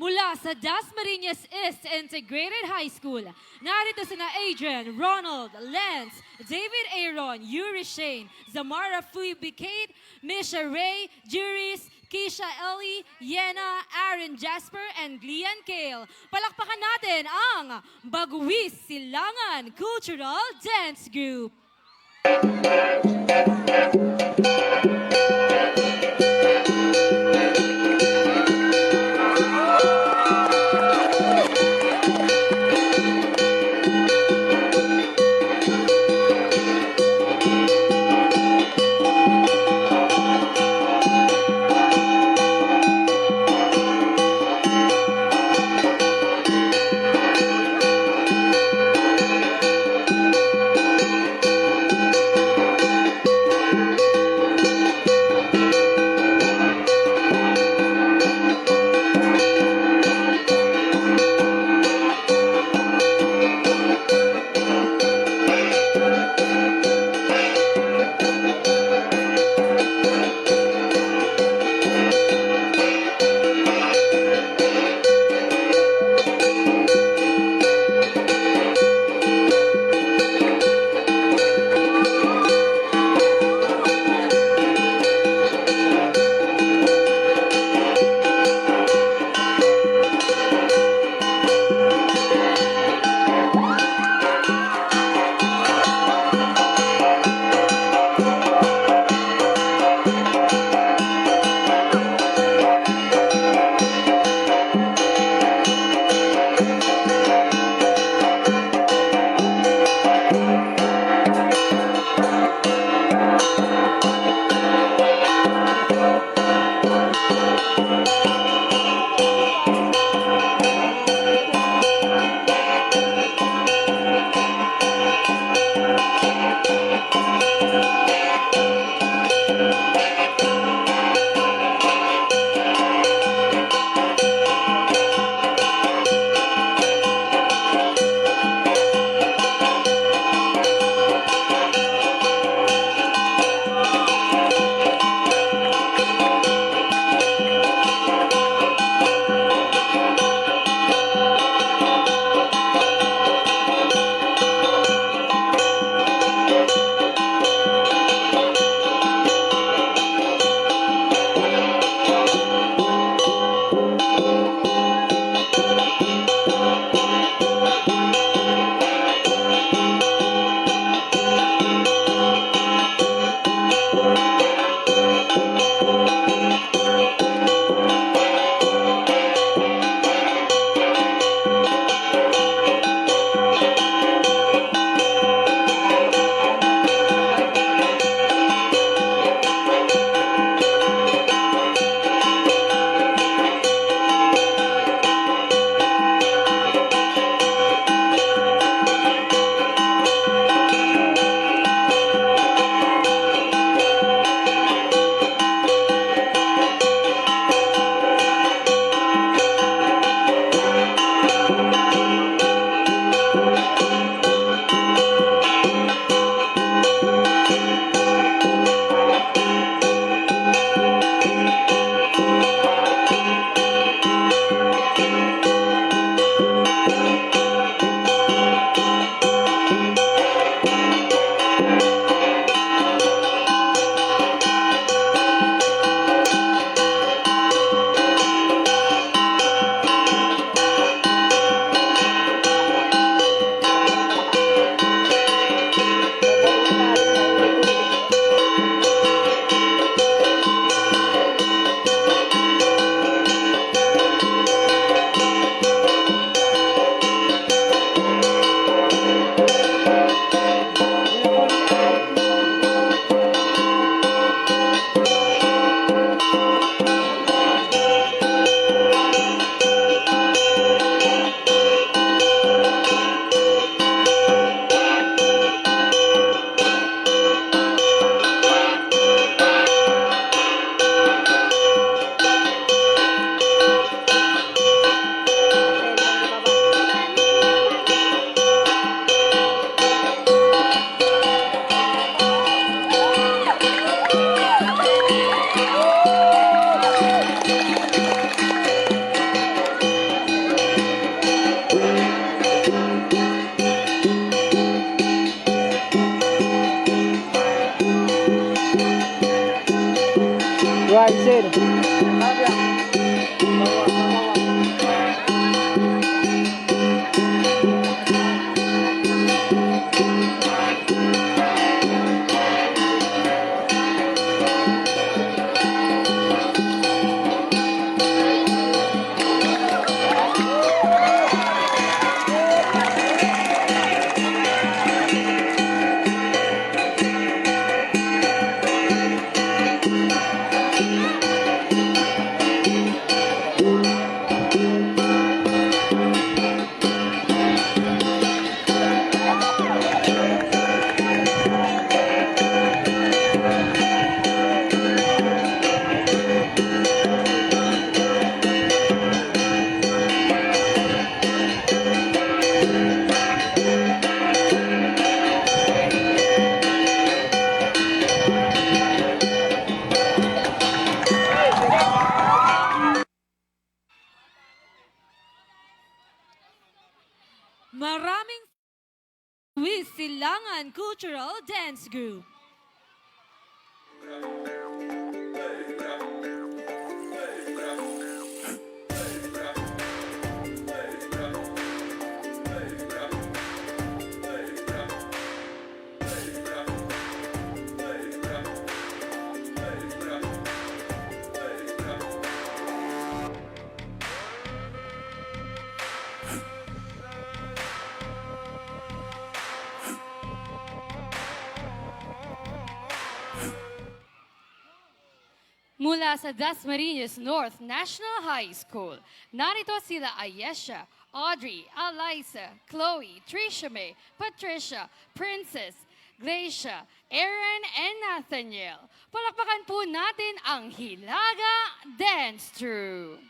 S7: Mula sa Dasmariñas East Integrated High School, narito sina Adrian, Ronald, Lance, David Aaron, Yuri Shane, Zamara Phoebe Kate, Misha Ray, Juris, Keisha Ellie, Yena, Aaron Jasper, and Glian Kale. Palakpakan natin ang Baguis Silangan Cultural Dance Group. Maraming with Silangan Cultural Dance Group.
S5: Mula sa Dasmariñas North National High School, narito sila Ayesha, Audrey, Eliza, Chloe, Tricia May, Patricia, Princess, Glacia, Aaron, and Nathaniel. Palakpakan po natin ang Hilaga Dance Troupe.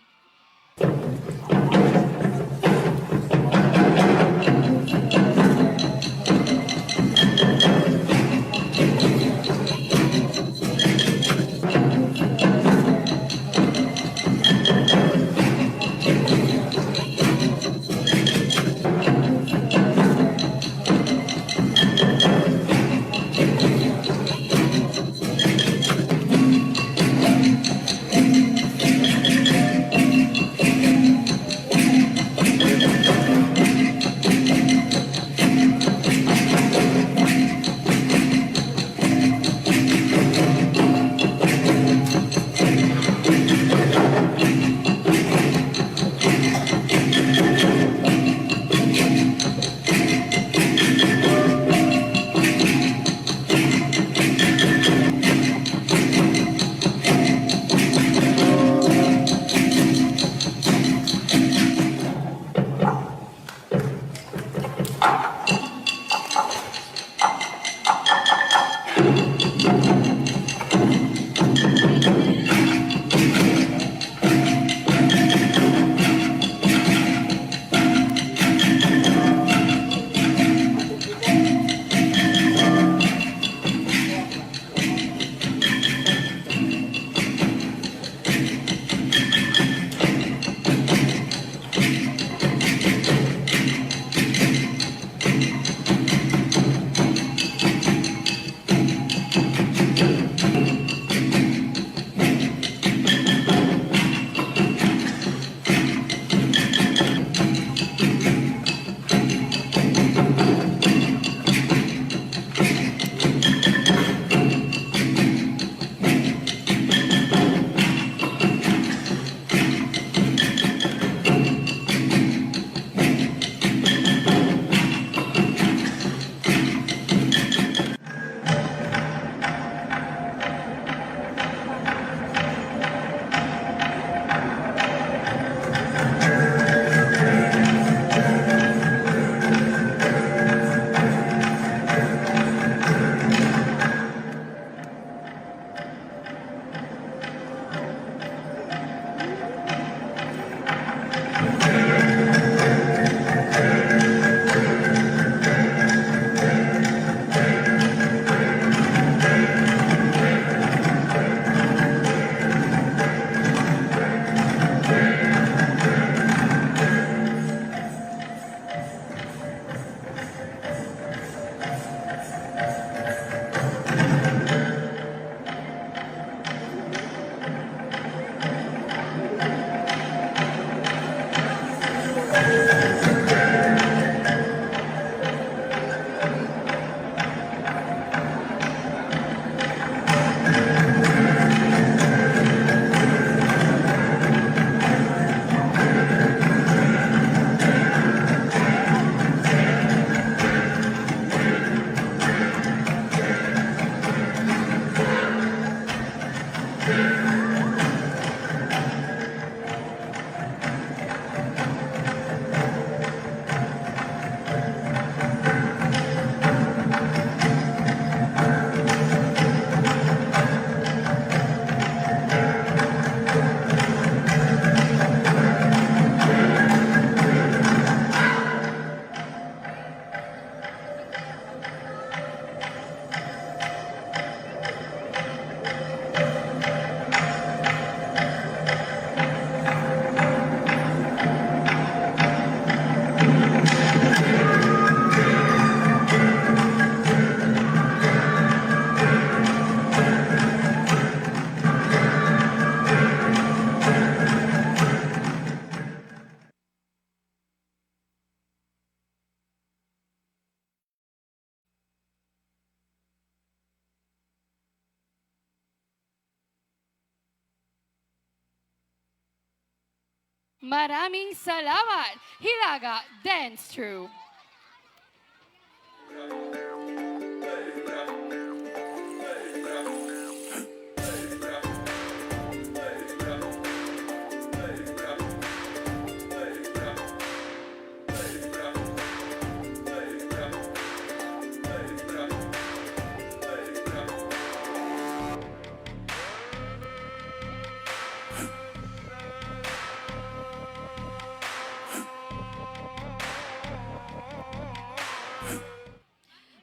S5: Maraming salamat, Hilaga Dance Troupe.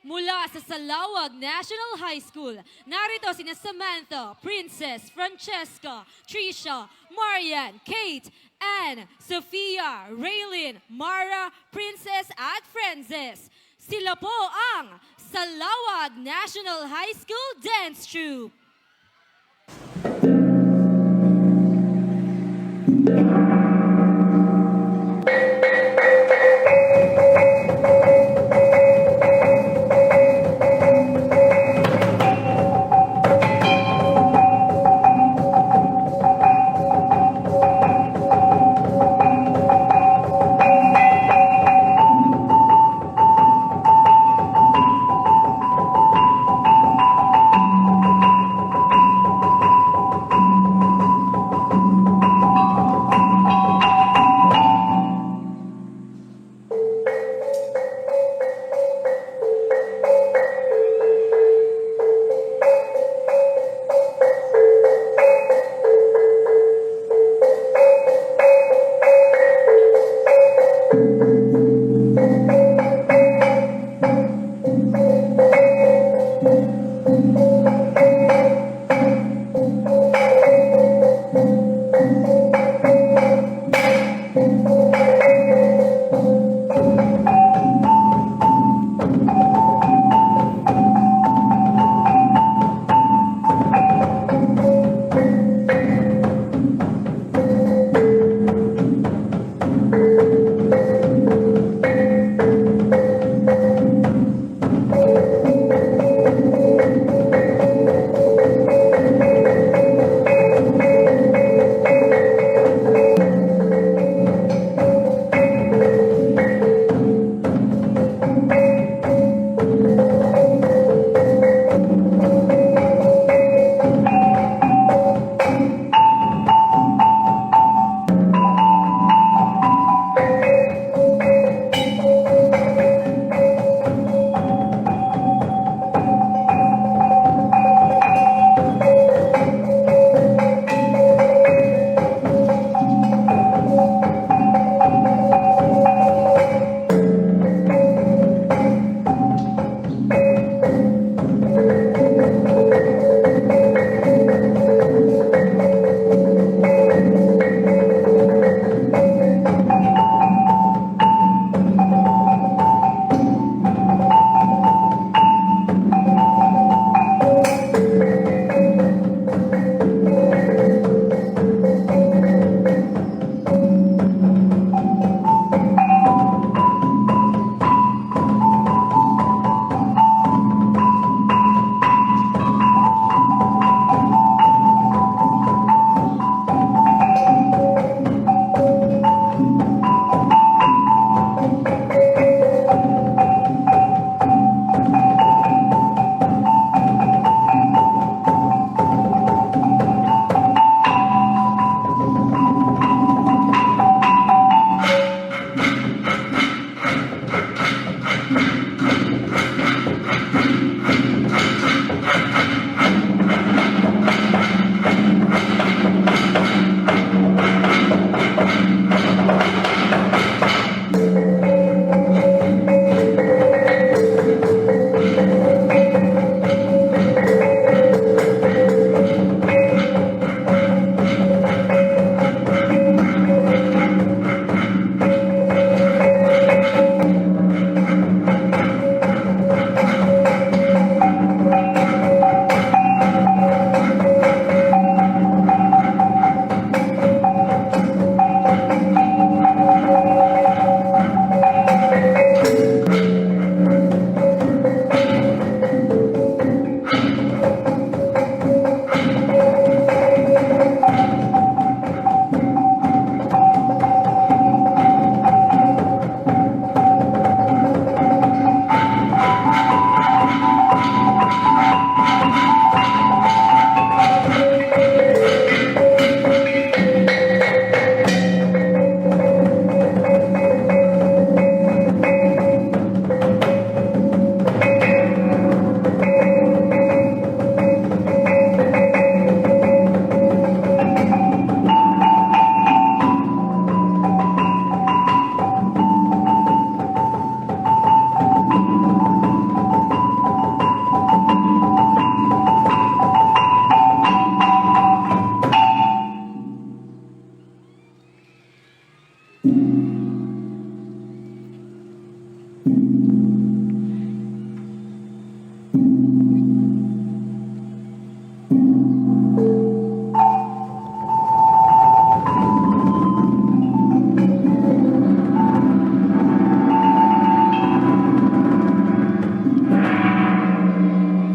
S7: Mula sa Salawag National High School, narito sina Samantha, Princess, Francesca, Trisha, Marian, Kate, Anne, Sophia, Raylin, Mara, Princess at Frances. Sila po ang Salawag National High School Dance Troupe.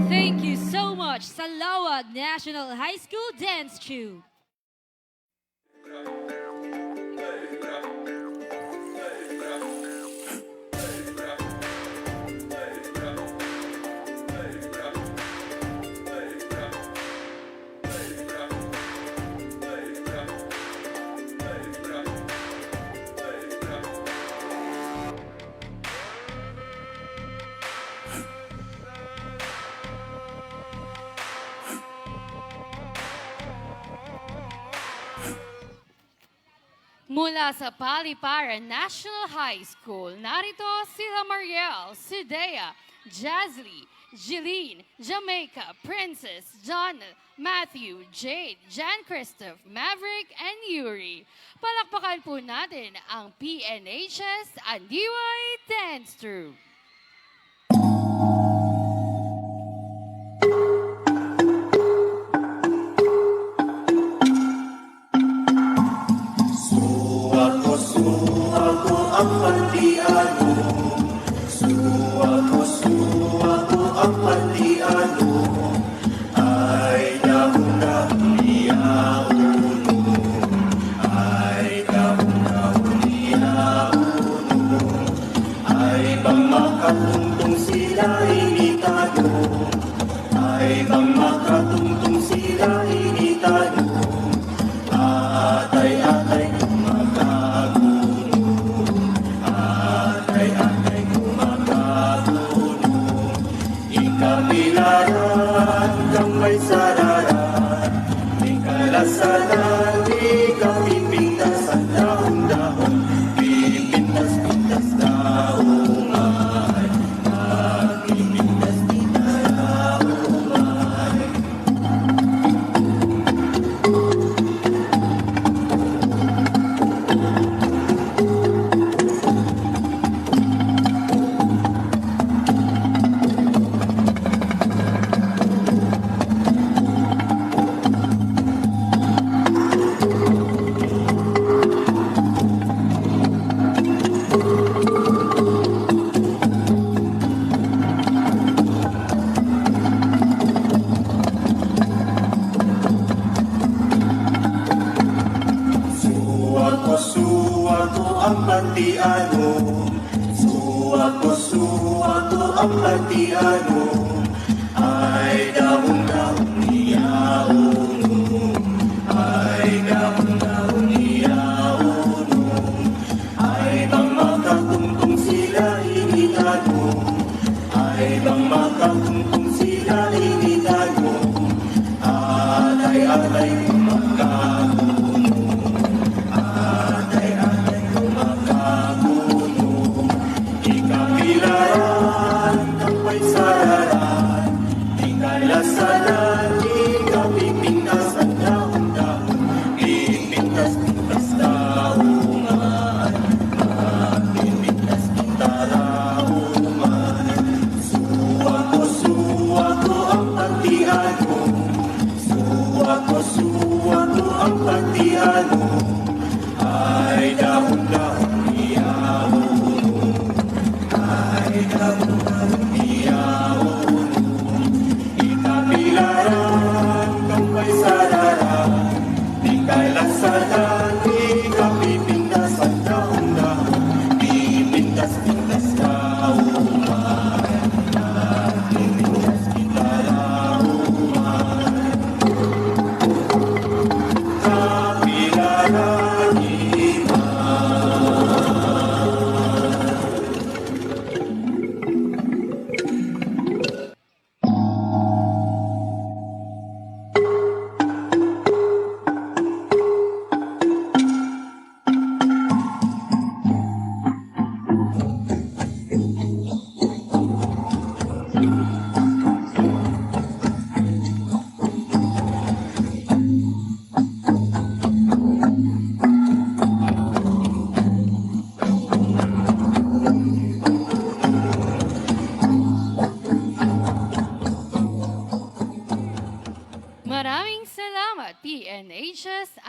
S7: Thank you so much, Salawag National High School Dance Troupe.
S5: Mula sa Paliparan National High School, narito sila Mariel, Sidea, Jazly, Jeline, Jamaica, Princess, John, Matthew, Jade, Jan Christoph, Maverick, and Yuri. Palakpakan po natin ang PNHS Andiway Dance Troupe.
S2: Ikapilaran, ang may sararan, tingala sa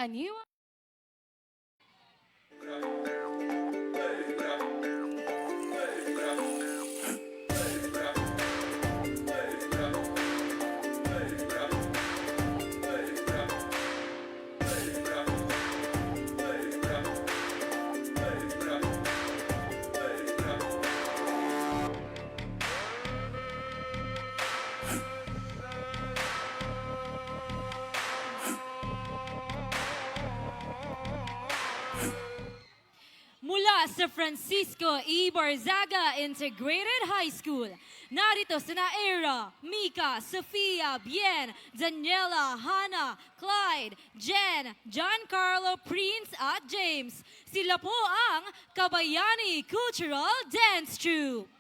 S5: Aniwa. Mula sa Francisco E. Barzaga Integrated High School, narito sina Era, Mika, Sofia, Bien, Daniela, Hannah, Clyde, Jen, Giancarlo, Prince at James. Sila po ang Kabayani Cultural Dance Troupe.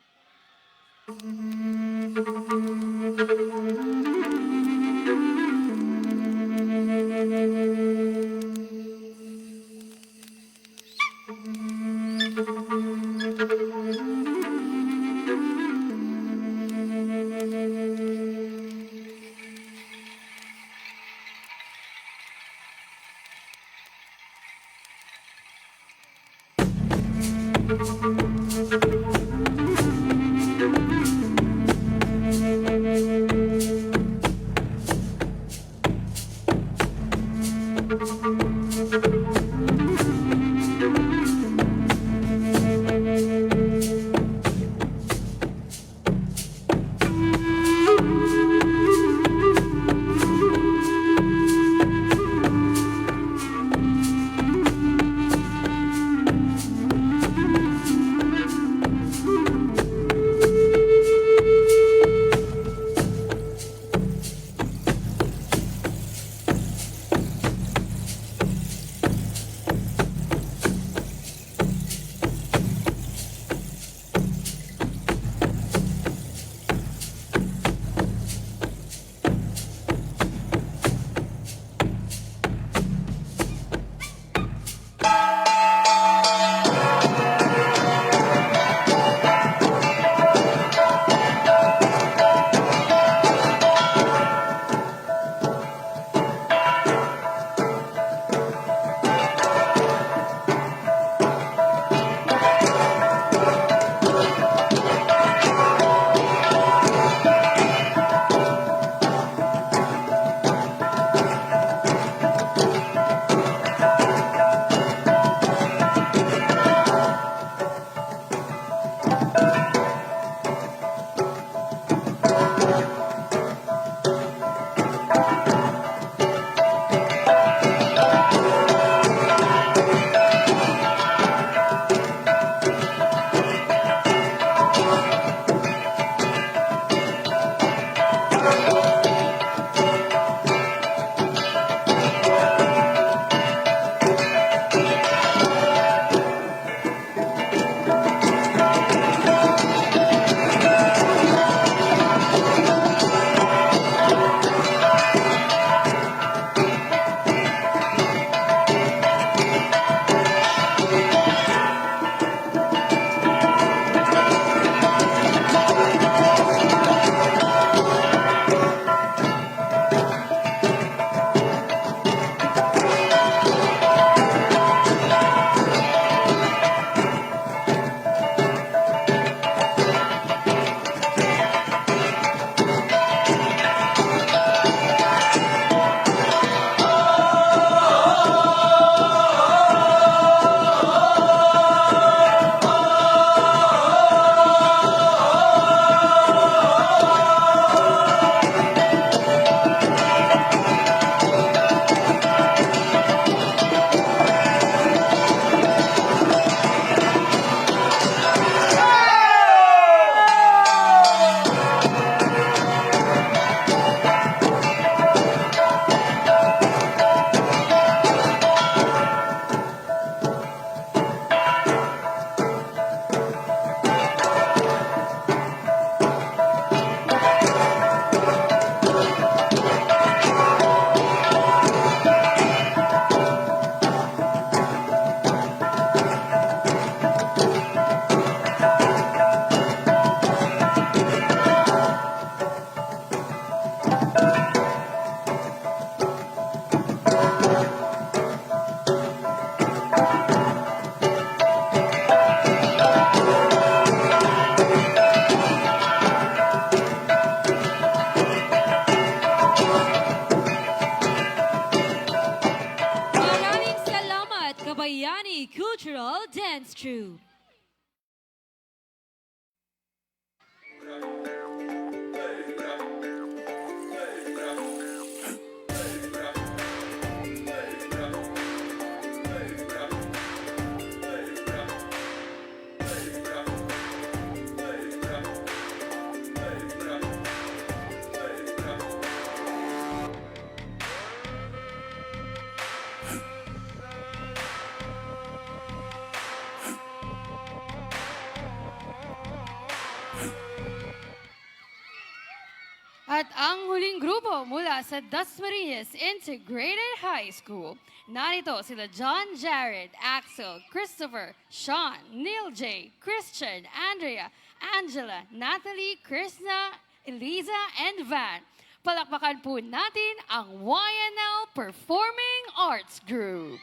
S5: At ang huling grupo mula sa Dasmariñas Integrated High School. Narito sila John Jared, Axel, Christopher, Sean, Neil J, Christian, Andrea, Angela, Natalie, Krishna, Eliza, and Van. Palakpakan po natin ang YNL Performing Arts Group.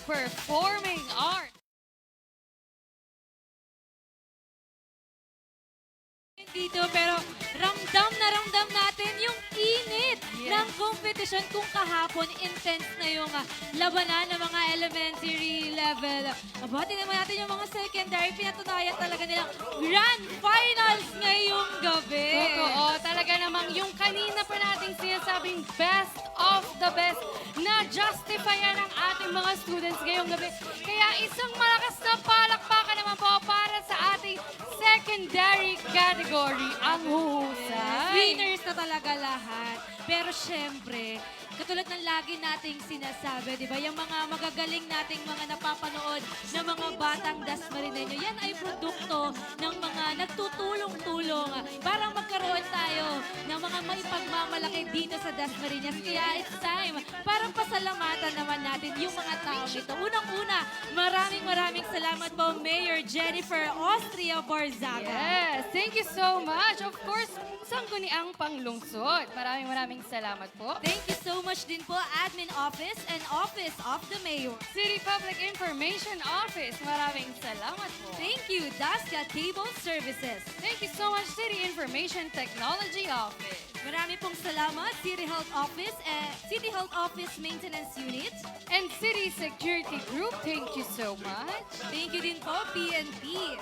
S5: performing arts.
S7: Dito, pero ramdam na ramdam natin yung init ng competition. Kung kahapon, intense na yung labanan ng mga elementary level. Abati naman natin yung mga secondary. Pinatunayan talaga nilang grand finals ngayong gabi.
S5: Totoo, talaga namang yung kanina pa nating sinasabing best of the best na justifyan ng ating mga students ngayong gabi. Kaya isang malakas na palakpakan naman po para sa ating secondary category ang huhusay.
S7: Winners na talaga lahat. Pero syempre, katulad ng lagi nating sinasabi, di ba? Yung mga magagaling nating mga napapanood na mga batang Dasmariñeño, yan ay produkto ng mga nagtutulong-tulong para magkaroon tayo ng mga maipagmamalaki dito sa Dasmariñas. Kaya it's time para pasalamatan naman natin yung mga tao ito. Unang-una, maraming salamat po, Mayor Jennifer Austria Barzaga.
S5: Yes, thank you so much. Of course, Sangguniang Panglungsod. Maraming salamat po.
S7: Thank you so much din po, Admin Office and Office of the Mayor.
S5: City Public Information Office. Maraming salamat po.
S7: Thank you, Dasca Cable Services.
S5: Thank you so much, City Information Technology Office.
S7: Marami pong salamat, City Health Office Maintenance Unit.
S5: And City Security Group, thank you so much.
S7: Thank you din po, PNP.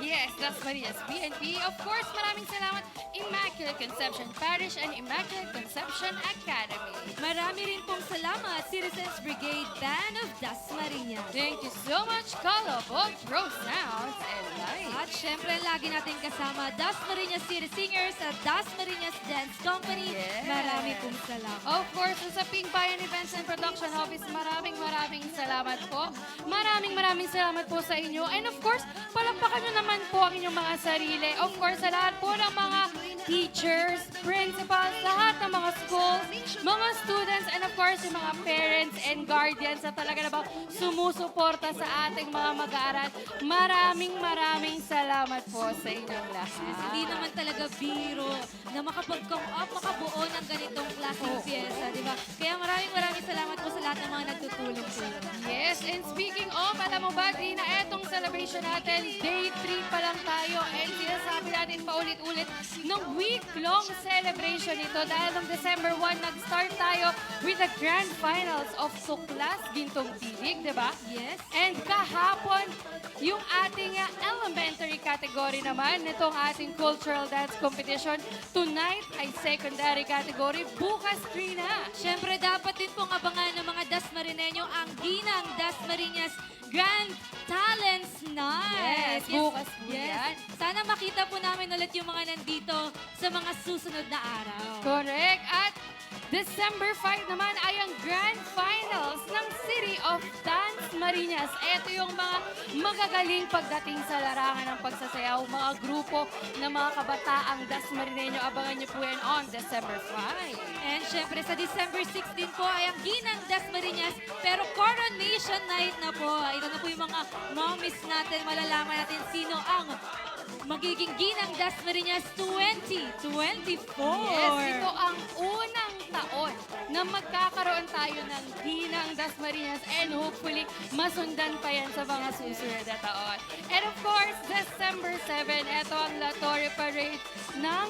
S5: Yes, Dasmariñas PNP. Of course, maraming salamat, Immaculate Conception Parish and Immaculate Conception Academy.
S7: Marami rin pong salamat, Citizens Brigade Band of Dasmariñas.
S5: Thank you so much, Calabog Pro Sounds and Lights.
S7: At syempre, lagi natin kasama Dasmariñas City Singers at Dasmariñas Dance Company.
S5: Yes.
S7: Marami pong salamat.
S5: Of course, sa Pink Bayan Events and Production Office, maraming salamat po. Maraming salamat po sa inyo. And of course, palakpakan nyo naman po ang inyong mga sarili. Of course, sa lahat po ng mga teachers, principals, lahat ng mga schools, mga students, and of course, yung mga parents and guardians na talaga na ba sumusuporta sa ating mga mag-aaral. Maraming salamat po sa inyong lahat.
S7: Hindi naman talaga biro na makapag-come up, makabuo ng ganitong klaseng pyesa, di ba? Kaya maraming salamat po sa lahat ng mga nagtutulong po.
S5: Yes, and speaking of, alam mo ba, Dina, etong celebration natin, day 3 pa lang tayo, and sinasabi natin paulit-ulit ng week-long celebration ito dahil noong December 1, nag-start tayo with the grand finals of Tuklas Gintong Tinig, di ba?
S7: Yes.
S5: And kahapon, yung ating elementary category naman, nitong ating cultural dance competition, tonight ay secondary category, bukas 3 na.
S7: Siyempre, dapat din pong abangan ng mga Dasmariñeño ang Ginang Dasmariñas Grand Talents Night.
S5: Yes, bukas po yan.
S7: Sana makita po namin ulit yung mga nandito sa mga susunod na araw.
S5: Correct. At December 5 naman ay ang grand finals ng City of Dasmariñas. Ito yung mga magagaling pagdating sa larangan ng pagsasayaw, mga grupo ng mga kabataang Dasmariñeño. Abangan niyo po yan on December 5.
S7: And syempre, sa December 16 po ay ang Ginang Dasmariñas, pero Coronation Night na po. Ito na po yung mga mommies natin. Malalaman natin sino ang magiging Ginang Dasmariñas 2024.
S5: Yes, ito ang unang taon na magkakaroon tayo ng Ginang Dasmariñas and hopefully masundan pa yan sa mga susunod na taon. And of course, December 7, ito ang La Torre Parade ng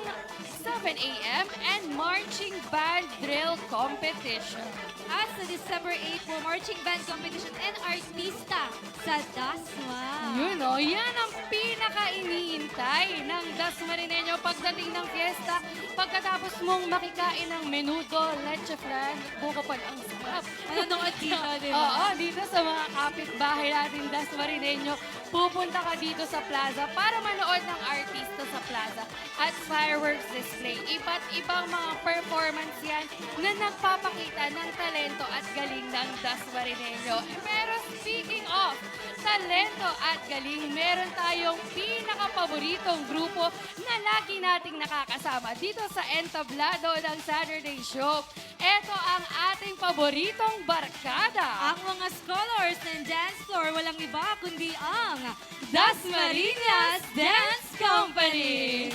S5: 7 a.m. and Marching Band Drill Competition.
S7: At sa December 8 po, Marching Band Competition and Artista sa Dasma.
S5: Yun o, yan ang pinaka-iniintay ng Dasmariñeño pagdating ng fiesta. Pagkatapos mong makikain ng menudo, leche flan, buko pan ang sarap.
S7: Ano nung dito, di ba?
S5: Oo, dito sa mga kapitbahay natin Dasmariñeño, pupunta ka dito sa plaza para manood ng artista sa plaza at fireworks display. Iba't ibang mga performance yan na nagpapakita ng talento at galing ng Dasmariñeño. Pero speaking of talento at galing, meron tayong pinaka-paboritong grupo na lagi nating nakakasama dito sa entablado ng Saturday Show. Ito ang ating paboritong barkada.
S7: Ang mga scholars ng dance floor, walang iba kundi ang Dasmariñas Dance Company.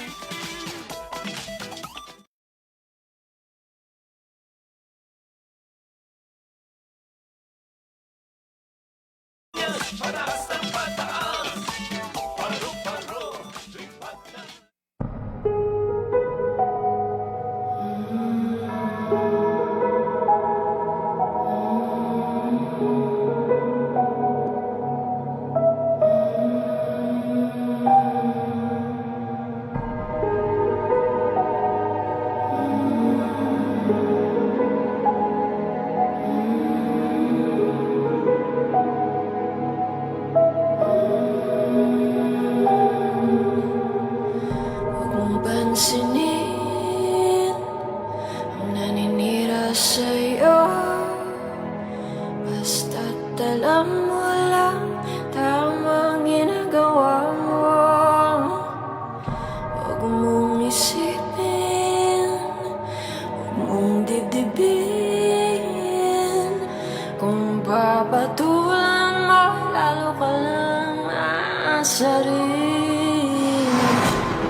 S2: Huwag mong pansinin ang naninira sa'yo. Basta't alam mo lang tamang ginagawa mo. Huwag mong isipin, huwag mong dibdibin. Kung papatulan mo, lalo ka lang aasarin.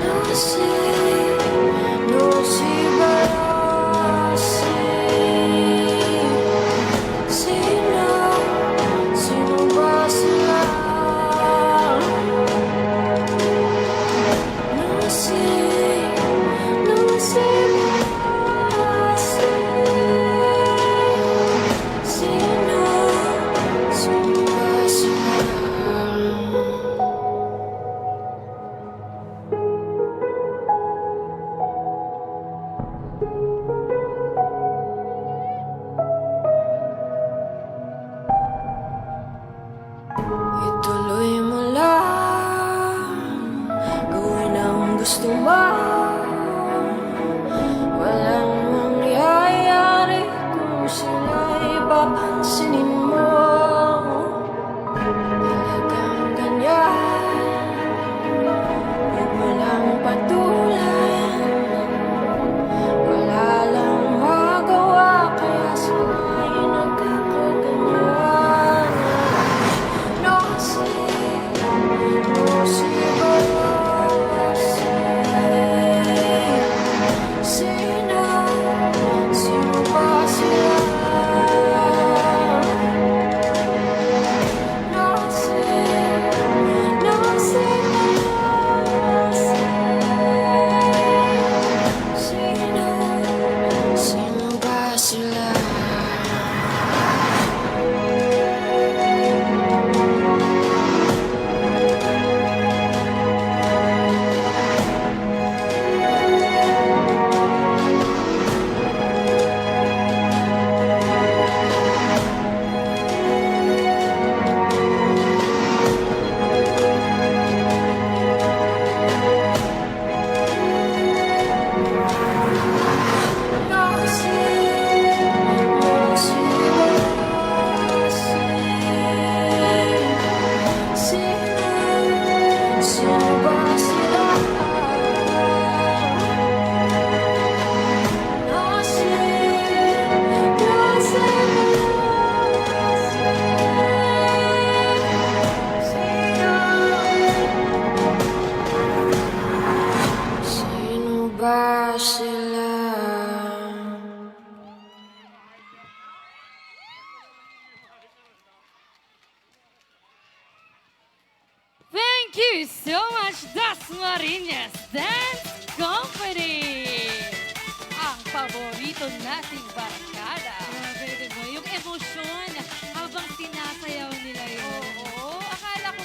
S2: No see, but I see. Sino ba sila? No see, but I see. Sino ba sila? Ituloy mo lang, gawin ang gusto mo. Walang mangyayari kung sila'y papansinin mo. Talagang ganyan, huwag mo lang patulan. Wala lang magawa, kaya sila'y nagkakaganyan. No see, but I see. Sino ba sila? No see, but I see. Sino ba sila? No see, but I see. Sino ba sila? No see, but I see. Sino ba sila?
S5: Thank you so much, Dasmariñas Dance Company! Ang paborito nating barkada.
S7: Grabe, diba? Yung emosyon habang sinasayaw nila yun.
S5: Oo, akala ko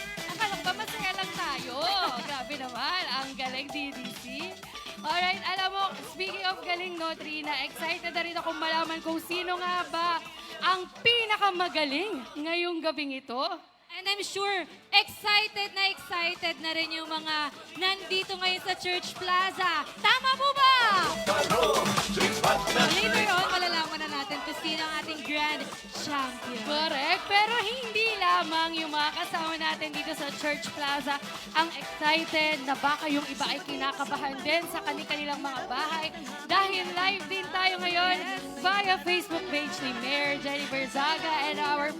S5: ba masaya lang tayo? Grabe naman, ang galing DDC. Alright, alam mo, speaking of galing, no, Trina, excited na rin akong malaman kung sino nga ba ang pinakamagaling ngayong gabing ito.
S7: And I'm sure, excited na rin yung mga nandito ngayon sa Church Plaza. Tama po ba? Later on, malalaman na natin kung sino ang ating grand champion.
S5: Correct, pero hindi lamang yung mga kasama natin dito sa Church Plaza ang excited na baka yung iba ay kinakabahan din sa kanilang mga bahay. Dahil live din tayo ngayon via Facebook page ni Mayor Jenny Berzaga and our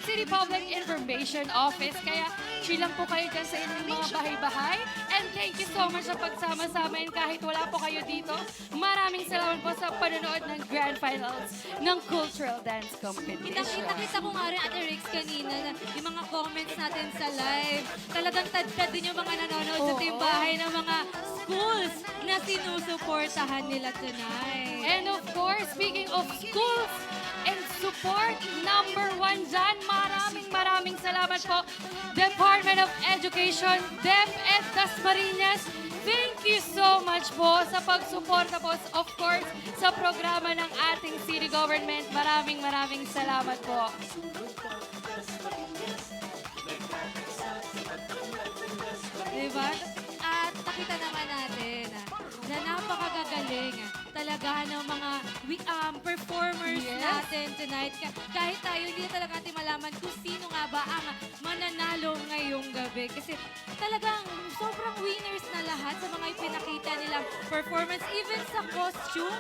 S5: City Public Information Office. Kaya chill lang po kayo dyan sa inyong mga bahay-bahay. And thank you so much sa pagsama sa amin kahit wala po kayo dito. Maraming salamat po sa panonood ng Grand Finals ng ng cultural dance competition.
S7: Kita ko nga rin, Ate Rix, kanina, na yung mga comments natin sa live. Talagang tad-tad din yung mga nanonood sa timbahay ng mga schools na sinusuportahan nila tonight.
S5: And of course, speaking of schools and support, number 1 dyan, maraming salamat po, Department of Education, DepEd Dasmariñas. Thank you so much po sa pagsuporta po, of course, sa programa ng ating city government. Maraming salamat po.
S7: Diba? At nakita naman natin na napakagagaling talaga ng mga performers natin tonight. Kahit tayo, hindi talaga natin malaman kung sino nga ba ang mananalo ngayong gabi. Kasi talagang sobrang winners na lahat sa mga ipinakita nilang performance. Even sa costume,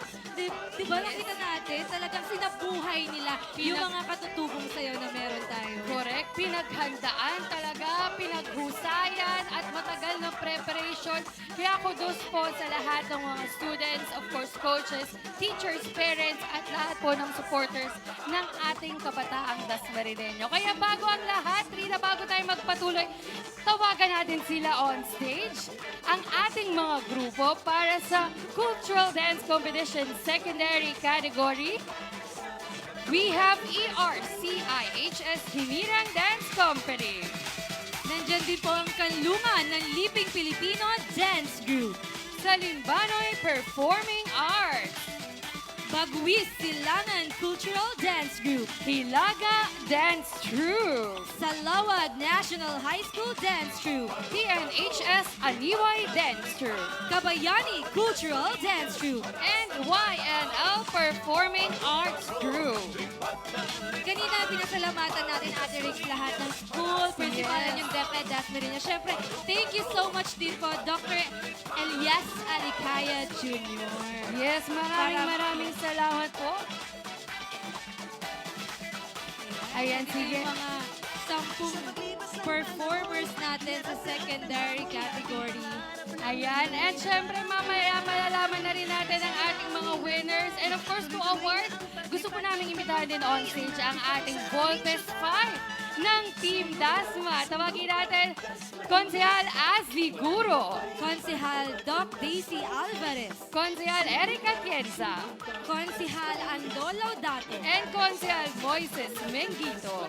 S7: diba nakita natin, talagang sinabuhay nila yung mga katutubong sayo na meron tayo.
S5: Correct. Pinaghandaan talaga, pinaghusayan at matagal na preparation. Kaya kudos po sa lahat ng mga students, of course, coaches, teachers, parents, at lahat po ng supporters ng ating kabataang Dasmariñeño. Kaya bago ang lahat, Rina, bago tayo magpatuloy, tawagan natin sila on stage, ang ating mga grupo para sa Cultural Dance Competition Secondary Category. We have ERCIHS Hinirang Dance Company.
S7: Nandyan din po ang kanlungan ng Liping Pilipino Dance Group.
S5: Salimbanoy Performing Arts.
S7: Bagwis Silangan Cultural Dance Group.
S5: Hilaga Dance Troupe.
S7: Salawag National High School Dance Troupe.
S5: TNHS Aniway Dance Troupe.
S7: Kabayani Cultural Dance Troupe.
S5: And YNL Performing Arts Group.
S7: Kanina pinasalamatan natin, Ate Rix, lahat ng school, principalan yung DepEd Dasmariñas. Siyempre, thank you so much din po, Dr. Elias Alicaya Jr.
S5: Yes, maraming salamat po. Ayan, sige.
S7: Yung mga 10 performers natin sa secondary category.
S5: Ayan, and syempre mamaya malalaman na rin natin ang ating mga winners. And of course, to award, gusto po namin imbitahan din on stage ang ating Voltes 5 ng Team Dasma. Tawagin natin, Konsehal Asli Guro,
S7: Konsehal Doc Daisy Alvarez,
S5: Konsehal Erica Tienza,
S7: Konsehal Andolo Dato,
S5: and Konsehal Moises Mengito.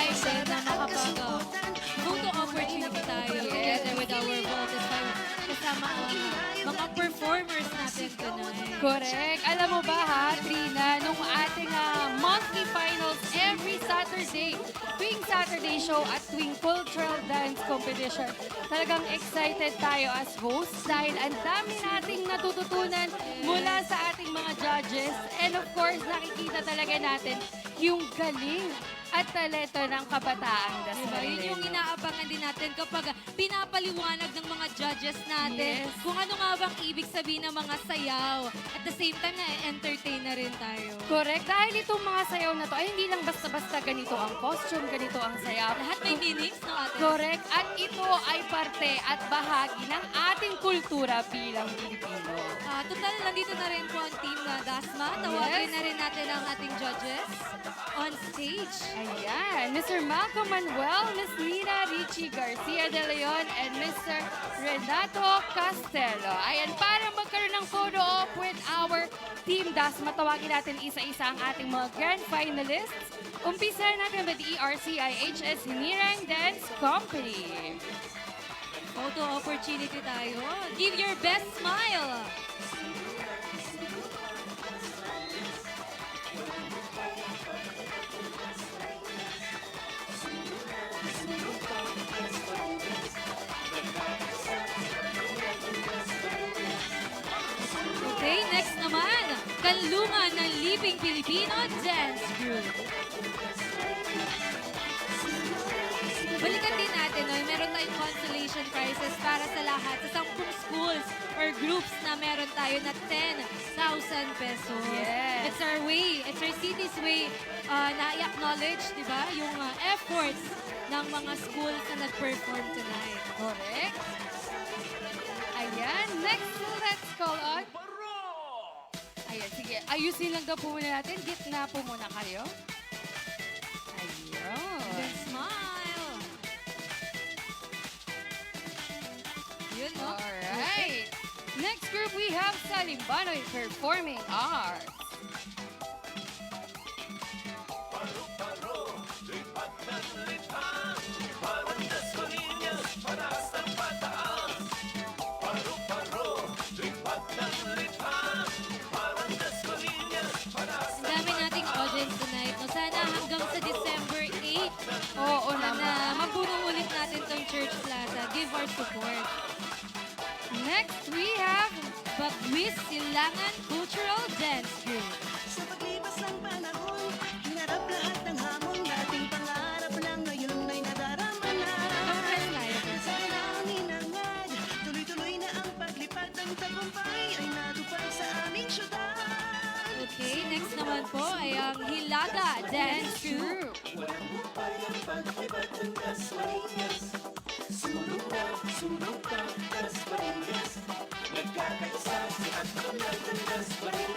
S7: Excited na makapag-photo opportunity tayo together with our Voltes 5 kasama ang mga performers natin tonight.
S5: Correct. Alam mo ba ha, Trina, nung ating monthly finals every Saturday, tuwing Saturday show at tuwing cultural dance competition, talagang excited tayo as hosts dahil ang dami nating natututunan mula sa ating mga judges. And of course, nakikita talaga natin yung galing at talento ng kabataang
S7: Diba? Yun yung
S5: Dasmariñeño.
S7: inaabangan din natin kapag pinapaliwanag ng mga judges natin kung ano nga bang ibig sabihin ng mga sayaw. At the same time, na-entertain na rin tayo.
S5: Correct. Dahil itong mga sayaw na to ay hindi lang basta-basta ganito ang costume, ganito ang sayaw.
S7: Lahat may meanings, no, ate?
S5: Correct. At ito ay parte at bahagi ng ating kultura bilang Pilipino.
S7: Total, nandito na rin po ang team na Dasma. Tawagin na rin natin ang ating judges on stage.
S5: Ayan, Mr. Malcolm Manuel, Ms. Nina Richie Garcia de Leon, and Mr. Renato Castelo. Ayan, para magkaroon ng photo op with our Team Dasma, tawagin natin isa-isa ang ating mga grand finalists. Umpisa natin with ERCIHS Hinirang Dance Company.
S7: Photo opportunity tayo. Give your best smile. Okay, next naman, kanlungan ng Liping Pilipino Dance Group. Balikan din natin, no? Meron tayong consolation prizes para sa lahat sa 10 schools or groups na meron tayo na 10,000 pesos.
S5: Yes.
S7: It's our way, it's our city's way na i-acknowledge, di ba, yung efforts ng mga schools na nag-perform tonight.
S5: Correct. Ayan, next let's call on Ayan, sige. Ayusin lang daw po muna natin. Gitna po muna kayo. Ayun.
S7: Then smile. Yun, no?
S5: Alright. Next group, we have Salimbanoy Performing Arts.
S7: Ang dami nating audience tonight. No? Sana hanggang sa December 8,
S5: Oo
S7: na
S5: naman.
S7: mabunong ulit natin tong Church Plaza. Give our support.
S5: Next, we have Bagwis Silangan Cultural Dance Group.
S2: Sa paglipas ng panahon, hinarap lahat ng hamon. Dating pangarap lang ngayon ay nadarama na. Sana ang hinangad, tuloy-tuloy na ang paglipad ng tagumpay ay natupad sa aming syudad.
S7: Okay, next naman po ay ang Hilaga Dance Group.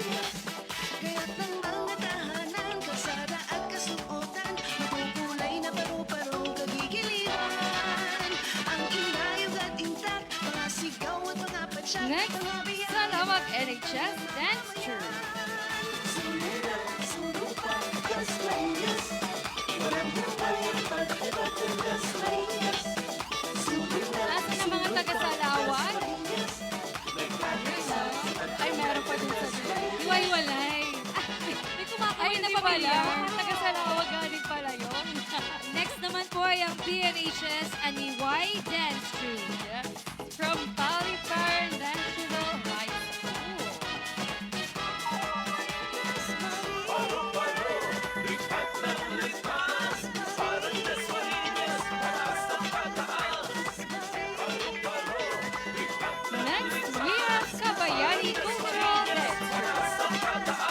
S2: Kaya't ng mga tahanan, kalsada at kasuotan, makukulay na paru-parong kagigiliwan. Ang inayog at intak, mga sigaw at mga patsyag,
S5: Next,
S2: mga biyaya.
S5: Salawag NHS Dance Troupe. Nasa ng mga taga-Salawag? Ay, meron pa din sa dulo.
S7: Hiwa-hiwalay. May kumakawin
S5: Ay, hindi pala. Mga taga-Salawag galing pala yun.
S7: Next naman po ay ang PNHS Aniway Dance Troupe.
S5: From Paliparan National High School. Next, we have Kabayani Cultural Dance.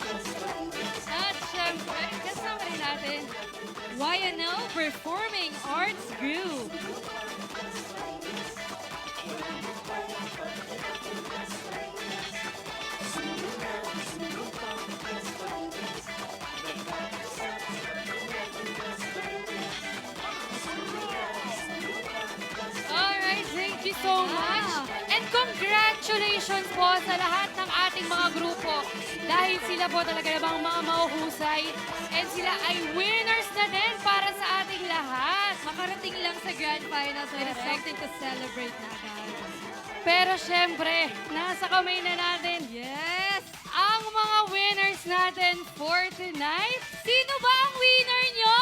S5: At syempre, kasama rin natin,
S7: YNL Performing Arts Group.
S5: alright, thank you so much. And congratulations po sa lahat ng ating mga grupo. Dahil sila po talaga namang mga mahuhusay. And sila ay winners na din para sa ating lahat.
S7: Makarating lang sa Grand Finals, we're expecting to celebrate na agad.
S5: Pero syempre, nasa kamay na natin
S7: Yes!
S5: ang mga winners natin for tonight. Sino ba ang winner nyo?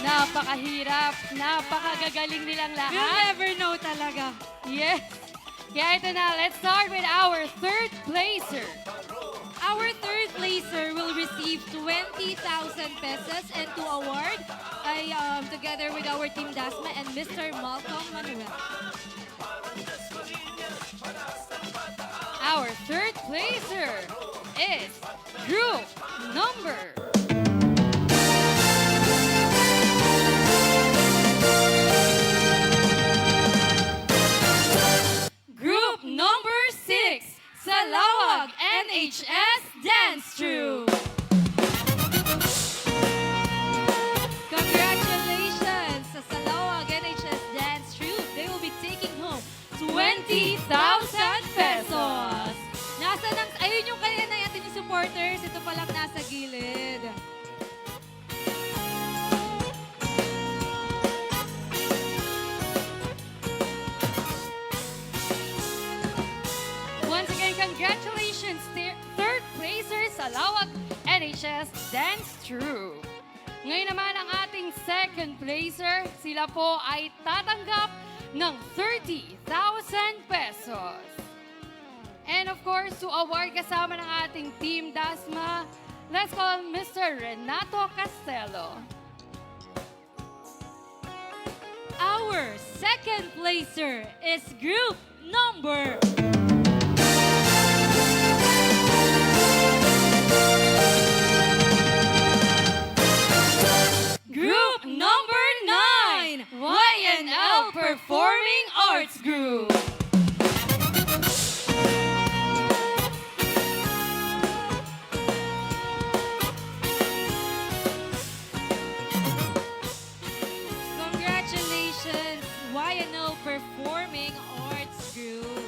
S5: Napakahirap, napakagagaling nilang
S7: We'll
S5: lahat.
S7: never know talaga.
S5: Yes. Kaya ito na, let's start with our third placer.
S7: Our third placer will receive 20,000 pesos and to award ay together with our Team Dasma and Mr. Malcolm Manuel.
S5: Our third placer is group number Group number 6, Salawag NHS Dance Troupe.
S7: Congratulations sa Salawag NHS Dance Troupe. They will be taking home
S5: 20,000 pesos.
S7: Nasa nang, ayun yung kanina natin yung supporters. Ito palang nasa gilid.
S5: Once again, congratulations, third placer Salawag NHS Dance Troupe. Ngayon naman ang ating second placer, sila po ay tatanggap ng 30,000 pesos. And of course, to award kasama ng ating Team Dasma, let's call Mr. Renato Castelo.
S7: our second placer is group number... Group number 9, YNL Performing Arts Group. Congratulations, YNL Performing Arts Group.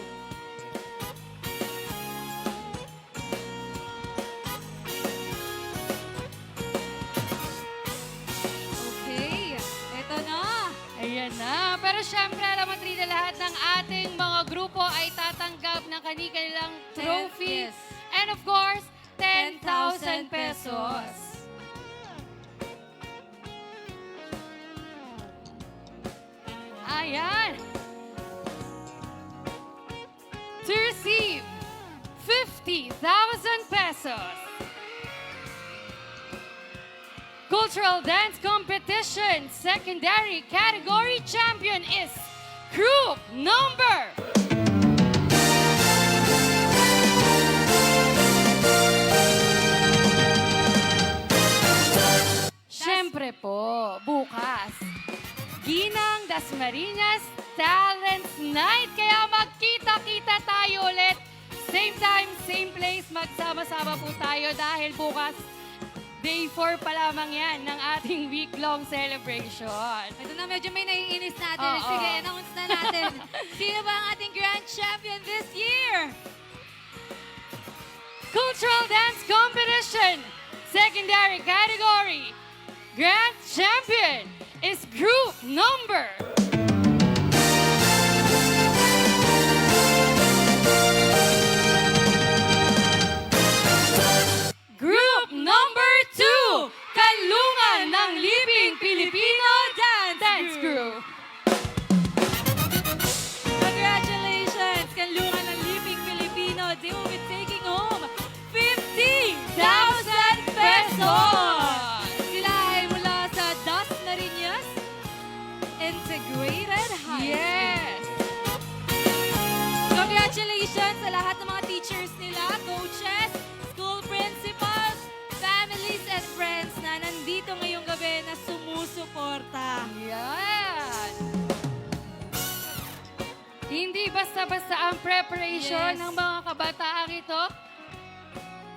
S7: Okay, eto na.
S5: Ayan na. Pero syempre, alam mo, Trina, lahat ng ating mga grupo ay tatanggap ng kanilang trophy.
S7: Yes.
S5: And of course, 10,000 pesos. Ayan. To receive 50,000 pesos. Cultural Dance Competition Secondary Category Champion is Group Number... Siyempre po, bukas, Ginang Dasmariñas Talents Night. Kaya magkita-kita tayo ulit. Same time, same place. Magsama-sama po tayo dahil bukas, Day 4 pa lamang yan ng ating week-long celebration.
S7: Ito na, medyo may naiinis natin.
S5: Oo.
S7: Sige, announce na natin. Sino ba ang ating grand champion this year?
S5: Cultural Dance Competition Secondary Category Grand Champion is Group Number... Group Number 2, Kanlungan ng Libing Pilipino Dance Group.
S7: Congratulations, Kanlungan ng Libing Pilipino. They will be taking home 50,000 pesos. Sila ay mula sa Dasmariñas Integrated High School.
S5: Yes!
S7: Congratulations sa lahat ng mga teachers nila, coaches, school principals, families, and friends na nandito ngayong gabi na sumusuporta.
S5: Yan! Hindi basta-basta ang preparation
S7: Yes.
S5: ng mga kabataang ito.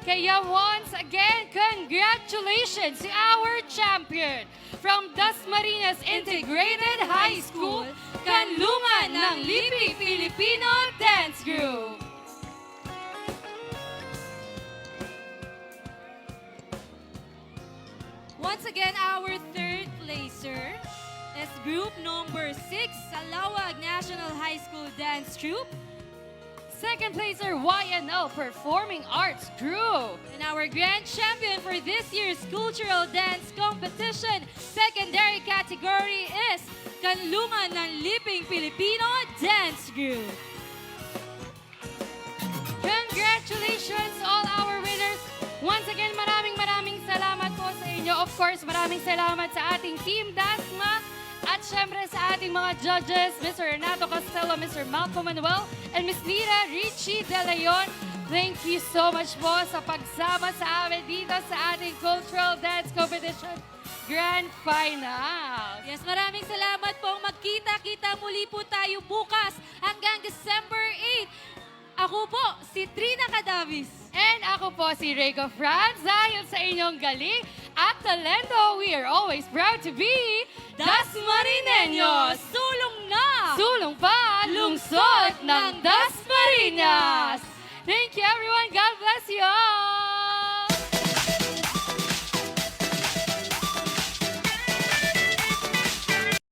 S5: Kaya once again, congratulations to our champion from Dasmariñas Integrated High School, Kanlungan ng Libing Filipino Dance Group.
S7: Once again, our third placer is group number 6, Salawag National High School Dance Troupe.
S5: Second placer, YNL Performing Arts Group.
S7: And our grand champion for this year's Cultural Dance Competition Secondary Category is Kanlungan ng Libing Filipino Dance Group.
S5: Congratulations all our winners. Once again, maraming salamat po sa inyo. Of course, maraming salamat sa ating Team Dasma. At syempre sa ating mga judges, Mr. Renato Costello, Mr. Malcolm Manuel, and Ms. Nira Richie De Leon. Thank you so much po sa pagsama sa amin dito sa ating Cultural Dance Competition Grand Final.
S7: Yes, maraming salamat po. Magkita-kita muli po tayo bukas hanggang December 8. Ako po, si Trina Cadavis.
S5: And ako po si Reiko Franz. Dahil sa inyong galing at talento, we are always proud to be Dasmariñeños!
S7: Sulong na!
S5: Sulong pa, lungsod ng Dasmariñas! Thank you everyone. God bless you.